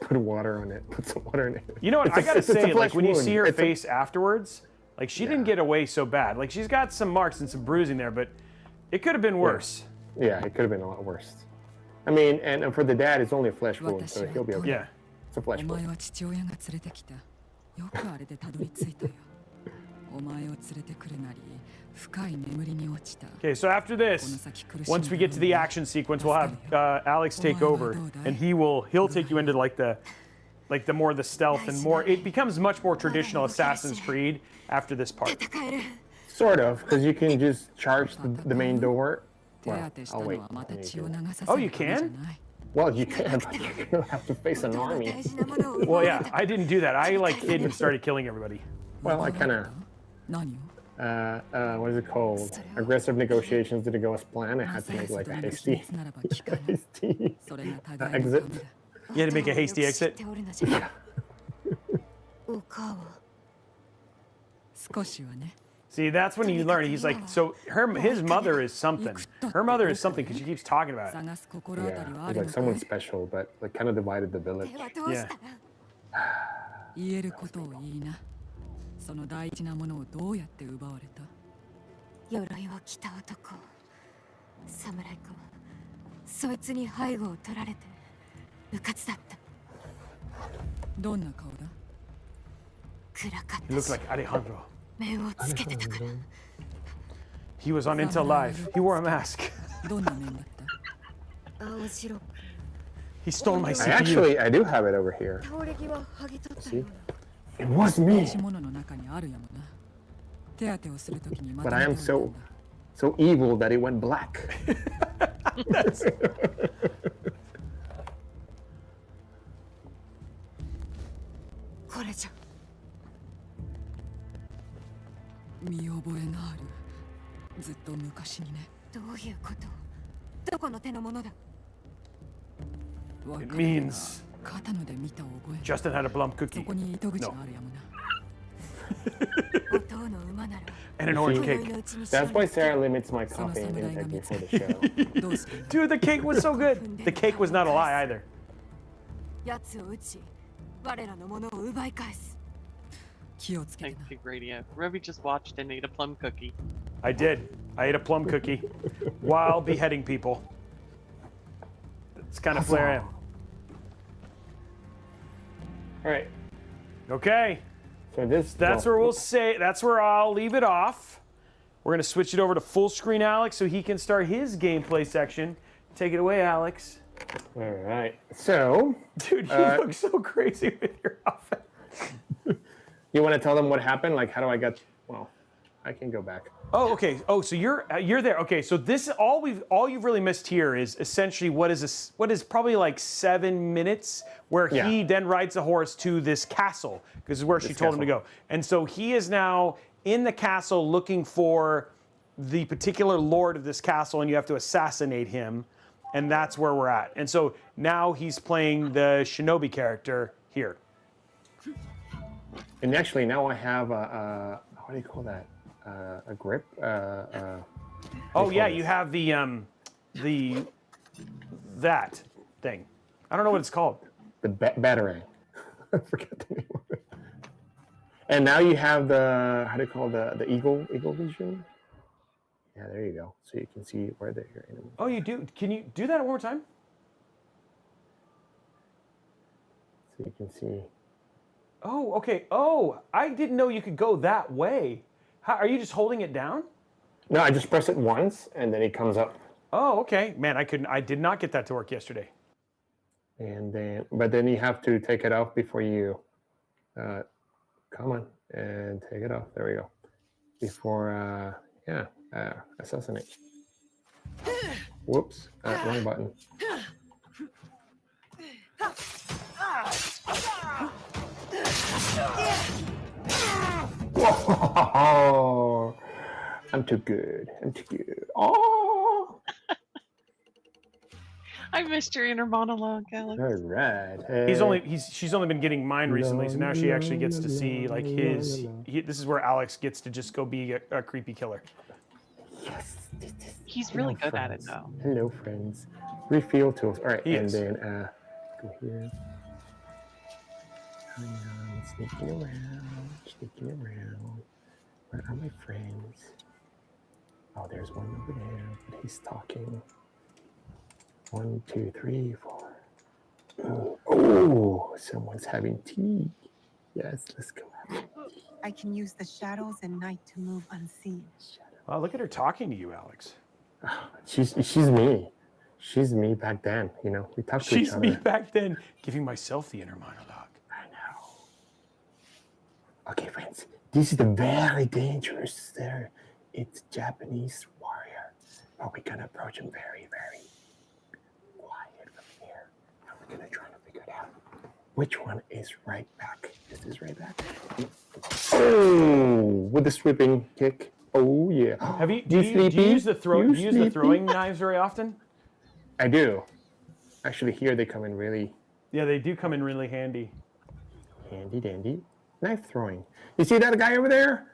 Put water on it. Put some water in it. You know what? I gotta say, like when you see her wound. face afterwards, like she didn't get away so bad. Like she's got some marks and some bruising there, but it could have been worse. Yeah, it could have been a lot worse. I mean, and for the dad, it's only a flesh wound, so he'll be okay. Yeah. It's a flesh wound. Okay, so after this, once we get to the action sequence, we'll have Alex take over, and he'll take you into like the more the stealth and more. It becomes much more traditional Assassin's Creed after this part. Sort of, because you can just charge the main door. Well, I'll wait. Oh, you can? Well, you can, but you're gonna have to face an army. Well, yeah, I didn't do that. I like hid and started killing everybody. Well, I kind of. What is it called? Aggressive negotiations didn't go as planned. I had to make like a hasty exit. You had to make a hasty exit? Yeah. See, that's when you learn. He's like, so his mother is something. Her mother is something because she keeps talking about it. Yeah, it was like someone special, but like kind of divided the village. Yeah. その大事なものをどうやって奪われた？鎧を着た男、侍か。そいつに背後を取られて、うかつだった。どんな顔だ？暗かった。 He looked like Alejandro. 面をつけてたから。He was on Intel Live. He wore a mask. どんな面だった？青白。 He stole my CPU. I do have it over here. See? It was me. But I am so evil that it went black. That's... It means Justin had a plum cookie. No. And an orange cake. That's why Sarah limits my coffee intake before the show. Dude, the cake was so good. The cake was not a lie either. Thanks, Big Radio. Roby just watched and ate a plum cookie. I did. I ate a plum cookie while beheading people. It's kind of flair I am. All right. Okay. So that's where we'll say. That's where I'll leave it off. We're gonna switch it over to full screen, Alex, so he can start his gameplay section. Take it away, Alex. All right. So, dude, you look so crazy with your outfit. You want to tell them what happened? Like, how do I get? Well, I can go back. Oh, okay. Oh, so you're there. Okay, so this all you've really missed here is essentially what is probably like 7 minutes where he then rides a horse to this castle because this is where she told him to go, and so he is now in the castle looking for the particular lord of this castle, and you have to assassinate him, and that's where we're at. And so now he's playing the shinobi character here. And actually, now I have a what do you call that? A grip. Oh yeah, you have the that thing. I don't know what it's called. The batarang. I forgot the name of it. And now you have the, how do you call the eagle vision? Yeah, there you go. So you can see where they're animals. Oh, you do? Can you do that one more time? So you can see. Oh, okay. Oh, I didn't know you could go that way. How, are you just holding it down? No, I just press it once and then it comes up. Oh, okay. Man, I did not get that to work yesterday. And then, but then you have to take it off before you, come on, and take it off. There we go. Before, assassinate. Whoops, wrong button. Whoa, I'm too good. I'm too good. Oh. I missed your inner monologue, Alex. All right. She's only been getting mine recently, so now she actually gets to see like his. This is where Alex gets to just go be a creepy killer. Yes. He's really good at it, though. Hello, friends. Refill tools. All right, then go here. Sneaking around. Where are my friends? Oh, there's one over there, but he's talking. 1, 2, 3, 4. Oh, someone's having tea. Yes, let's go have tea. I can use the shadows and night to move unseen. Oh, look at her talking to you, Alex. She's me. She's me back then. You know, we talked to each other. She's me back then, giving myself the inner monologue. I know. Okay, friends. This is the very dangerous there. It's Japanese warrior. But we're gonna approach him very, very quiet from here. And we're gonna try to figure it out. Which one is right back? This is right back. Oh, with the sweeping kick. Oh yeah. Have you do you use the throwing knives very often? I do. Actually, here they come in really. Yeah, they do come in really handy. Handy dandy. Knife throwing. You see that guy over there?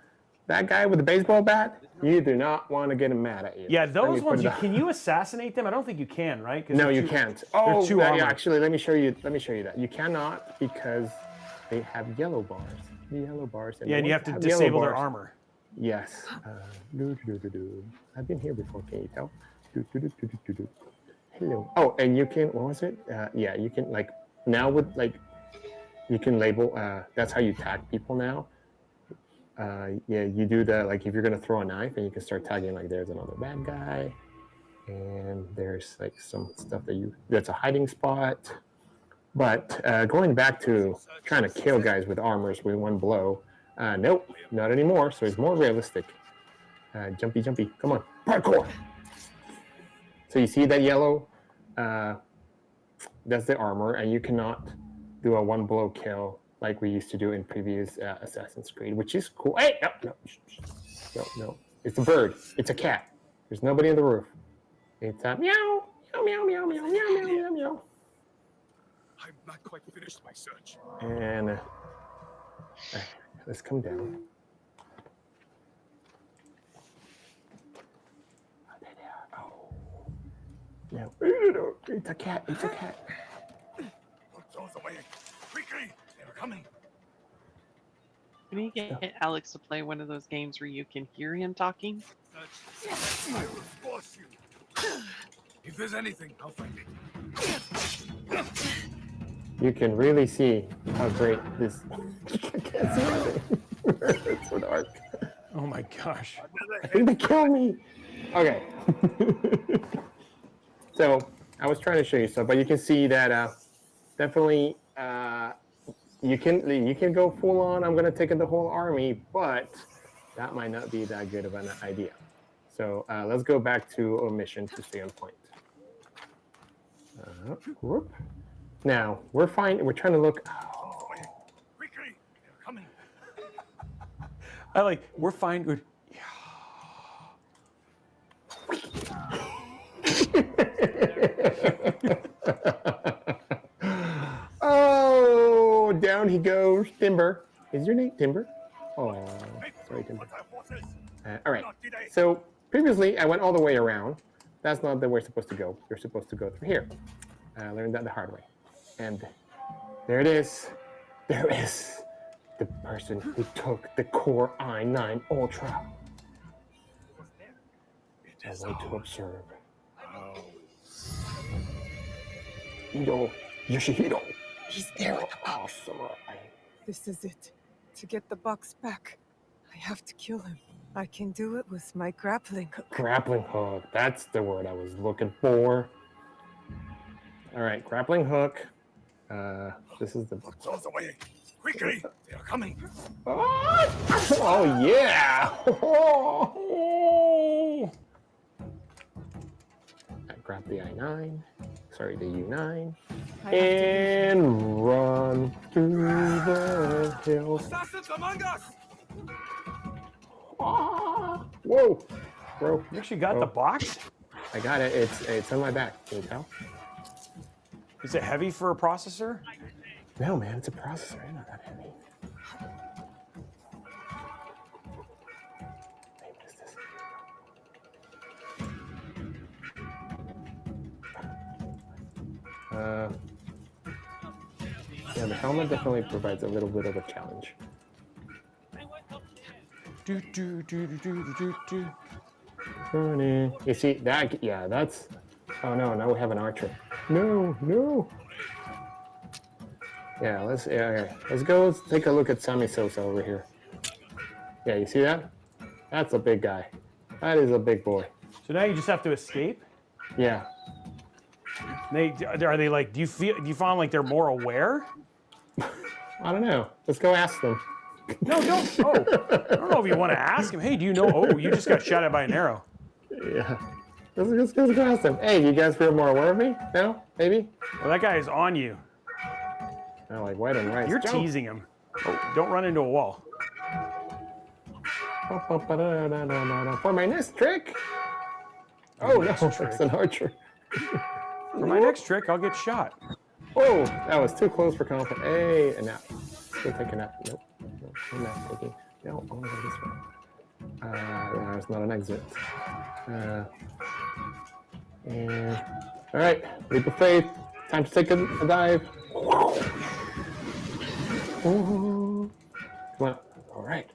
That guy with the baseball bat? You do not want to get him mad at you. Yeah, those ones. Can you assassinate them? I don't think you can, right? No, you can't. Oh, they're too armored. Actually, let me show you that. You cannot because they have yellow bars. Yellow bars. And you have to disable their armor. Yes. I've been here before. Can you tell? Hello. Oh, and you can. What was it? Yeah, you can like now with like you can label. That's how you tag people now. Yeah, you do that. Like if you're gonna throw a knife, and you can start tagging. Like there's another bad guy, and there's like some stuff that's a hiding spot. But going back to trying to kill guys with armors with one blow. Nope, not anymore. So it's more realistic. Jumpy. Come on, parkour. So you see that yellow? That's the armor, and you cannot do a one blow kill like we used to do in previous Assassin's Creed, which is cool. Hey, no. It's a bird. It's a cat. There's nobody in the roof. It's a meow. I'm not quite finished my search. And let's come down. Oh, there they are. Oh. No. It's a cat. Put those away. Quickly, they're coming. Can you get Alex to play one of those games where you can hear him talking? I will force you. If there's anything, I'll find it. You can really see how great this. I can't see anything. It's so dark. Oh my gosh. I think they killed me. Okay. So I was trying to show you stuff, but you can see that definitely you can go full on. I'm gonna take in the whole army, but that might not be that good of an idea. So let's go back to omission to stay on point. Whoop. Now we're fine. We're trying to look. Oh. Quickly, they're coming. I like. We're fine. Good. Oh, down he goes. Timber. Is your name Timber? Oh, sorry, Timber. All right. So previously, I went all the way around. That's not the way we're supposed to go. You're supposed to go through here. I learned that the hard way. And there it is. There is the person who took the Core i9 Ultra. A way to observe. Hiro Yoshihiro. He's there with the box. This is it. To get the box back, I have to kill him. I can do it with my grappling hook. Grappling hook. That's the word I was looking for. All right, grappling hook. This is the. Close away. Quickly, they are coming. Oh yeah! I grab the i9. Sorry, the U9. And run through the hills. Assassins among us! Whoa, bro! You actually got the box? I got it. It's on my back. Can you tell? Is it heavy for a processor? No, man. It's a processor. It's not that heavy. Yeah, the helmet definitely provides a little bit of a challenge. Running. You see that? Yeah, that's. Oh no! Now we have an archer. No, no. Yeah, let's go. Let's take a look at Sammy Sosa over here. Yeah, you see that? That's a big guy. That is a big boy. So now you just have to escape? Yeah. Are they like? Do you find like they're more aware? I don't know. Let's go ask them. No, don't. Oh, I don't know if you want to ask him. Hey, do you know? Oh, you just got shot at by an arrow. Yeah. Let's go ask them. Hey, do you guys feel more aware of me? No? Maybe? Well, that guy is on you. I like white and rice. You're teasing him. Oh, don't run into a wall. For my next trick. Oh no, it's an archer. For my next trick, I'll get shot. Whoa, that was too close for comfort. Hey, a nap. Go take a nap. Nope. No nap taking. No, I want to go this way. There's not an exit. And all right, leap of faith. Time to take a dive. Ooh. Come on. All right.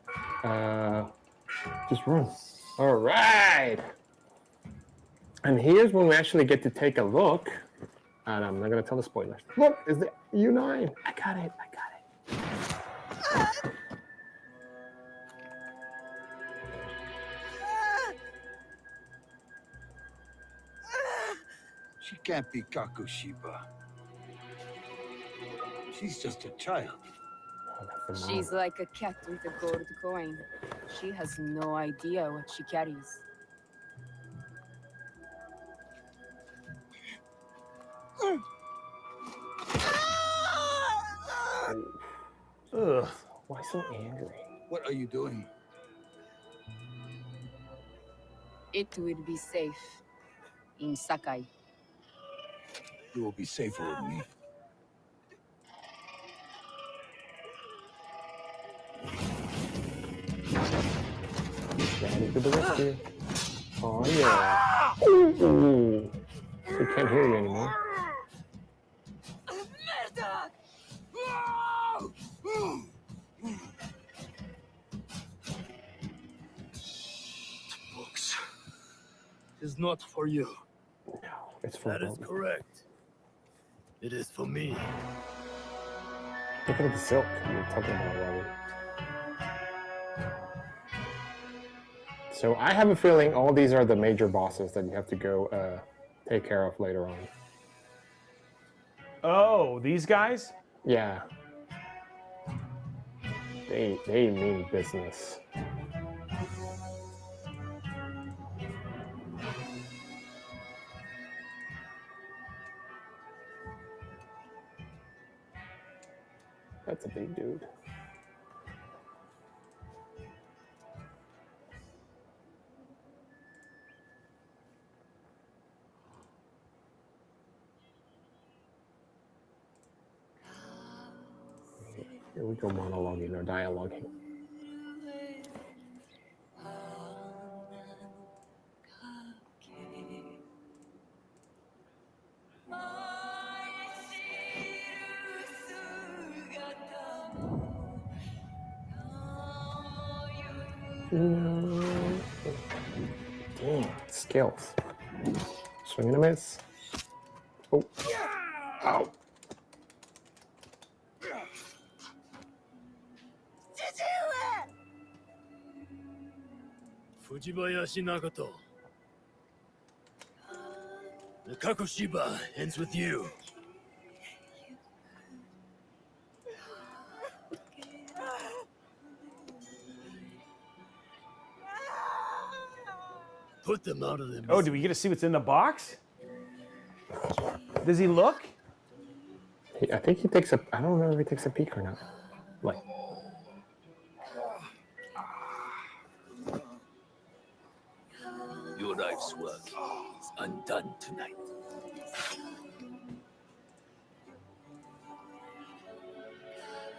Just run. All right. And here's when we actually get to take a look. And I'm not going to tell the spoilers. Look, is the U9. I got it. She can't be Kakushiba. She's just a child. She's like a cat with a gold coin. She has no idea what she carries. Ugh, why so angry? What are you doing? It will be safe in Sakai. You will be safer with me. Ready to the rescue. Oh yeah. Ooh. We can't hear you anymore. Books is not for you. No, it's for That is correct. It is for me. Look at the silk you're talking about, Robert. So I have a feeling all these are the major bosses that you have to go take care of later on. Oh, these guys? Yeah. They mean business. That's a big dude. Here we go monologuing or dialoguing. Damn, skills. Swing and a miss. Oh. Ow. Fujibayashi Nagato. The Kakushiba ends with you. Put them out of them. Oh, do we get to see what's in the box? Does he look? I think he takes a. I don't know if he takes a peek or not. Like. Your life's work is undone tonight.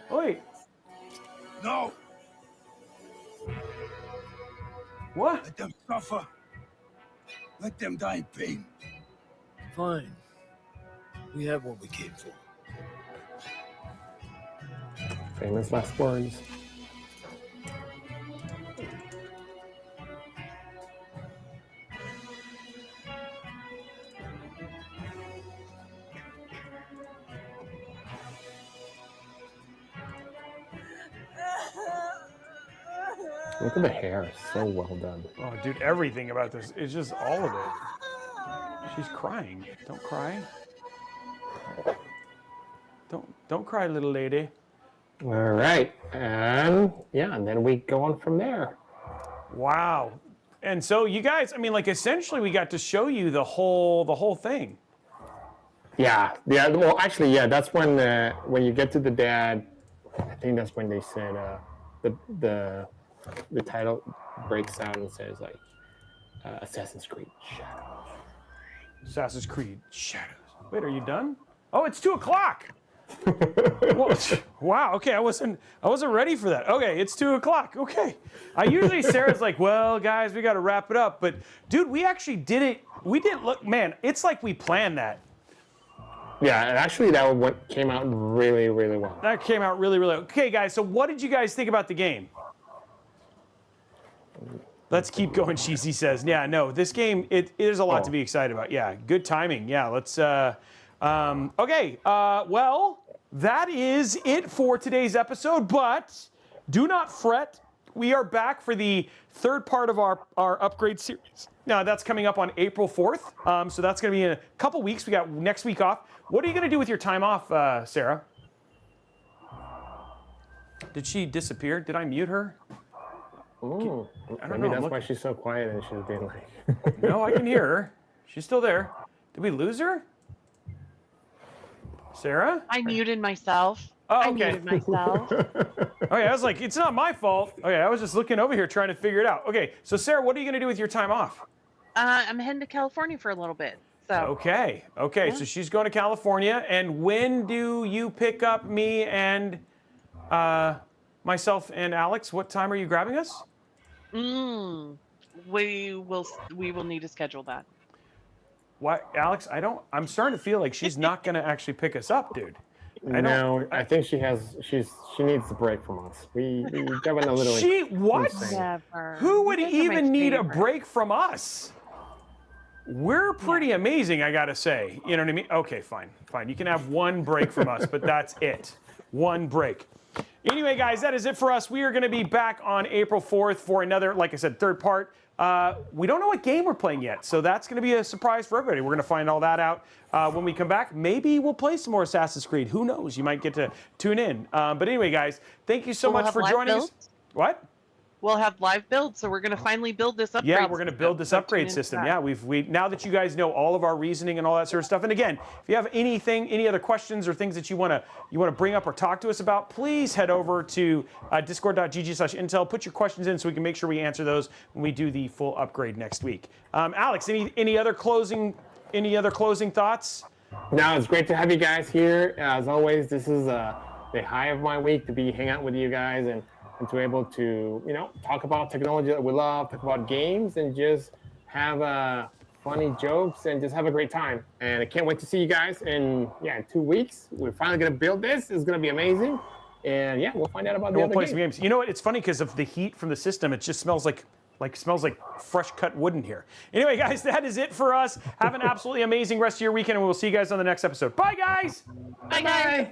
Wait. No! What? Let them suffer. Let them die in pain. Fine. We have what we came for. Famous last words. Look at the hair, so well done. Oh, dude, everything about this is just all of it. She's crying. Don't cry. Don't cry, little lady. All right, and yeah, and then we go on from there. Wow. And so you guys, I mean, like essentially we got to show you the whole thing. Yeah. Well, actually, yeah. That's when you get to the dad. I think that's when they said the title breaks out and says like Assassin's Creed Shadows. Assassin's Creed Shadows. Wait, are you done? Oh, it's 2 o'clock. Wow. Okay, I wasn't ready for that. Okay, it's 2 o'clock. Okay. Usually Sarah's like, well, guys, we got to wrap it up. But dude, we actually did it. We did look, man. It's like we planned that. Yeah, and actually that one came out really, really well. That came out really, really. Okay, guys. So what did you guys think about the game? Let's keep going, Cheesy says. Yeah, no, this game, there's a lot to be excited about. Yeah, good timing. Yeah, let's, okay, well, that is it for today's episode, but do not fret. We are back for the third part of our upgrade series. Now, that's coming up on April 4th, so that's going to be in a couple weeks. We got next week off. What are you going to do with your time off, Sarah? Did she disappear? Did I mute her? Ooh, maybe that's why she's so quiet and she's being like... No, I can hear her. She's still there. Did we lose her? Sarah? I muted myself. Oh, okay. I muted myself. Okay, I was like, it's not my fault. Okay, I was just looking over here trying to figure it out. Okay, so Sarah, what are you going to do with your time off? I'm heading to California for a little bit. So. Okay, yeah. So she's going to California. And when do you pick up me and myself and Alex? What time are you grabbing us? We will need to schedule that. Why, Alex? I'm starting to feel like she's not going to actually pick us up, dude. I think she needs a break from us. We got a little. She what? Never. Who would even need a break from us? We're pretty amazing, I gotta say. You know what I mean? Okay, fine. You can have one break from us, but that's it. One break. Anyway, guys, that is it for us. We are going to be back on April 4th for another, like I said, third part. We don't know what game we're playing yet, so that's going to be a surprise for everybody. We're going to find all that out when we come back. Maybe we'll play some more Assassin's Creed. Who knows? You might get to tune in. But anyway, guys, thank you so much for joining us. What? We'll have live builds, so we're going to finally build this upgrade. Yeah, we're going to build this upgrade system. Yeah, we now that you guys know all of our reasoning and all that sort of stuff. And again, if you have any other questions or things that you want to bring up or talk to us about, please head over to discord.gg/intel. Put your questions in so we can make sure we answer those when we do the full upgrade next week. Alex, any other closing thoughts? No, it's great to have you guys here. As always, this is the high of my week to be hanging out with you guys and to be able to, talk about technology that we love, talk about games, and just have funny jokes and just have a great time. And I can't wait to see you guys in 2 weeks. We're finally going to build this. It's going to be amazing. And yeah, we'll find out about the We'll other play game. some games. You know what? It's funny because of the heat from the system. It just smells like fresh cut wood in here. Anyway, guys, that is it for us. Have an absolutely amazing rest of your weekend, and we'll see you guys on the next episode. Bye, guys. Bye, guys.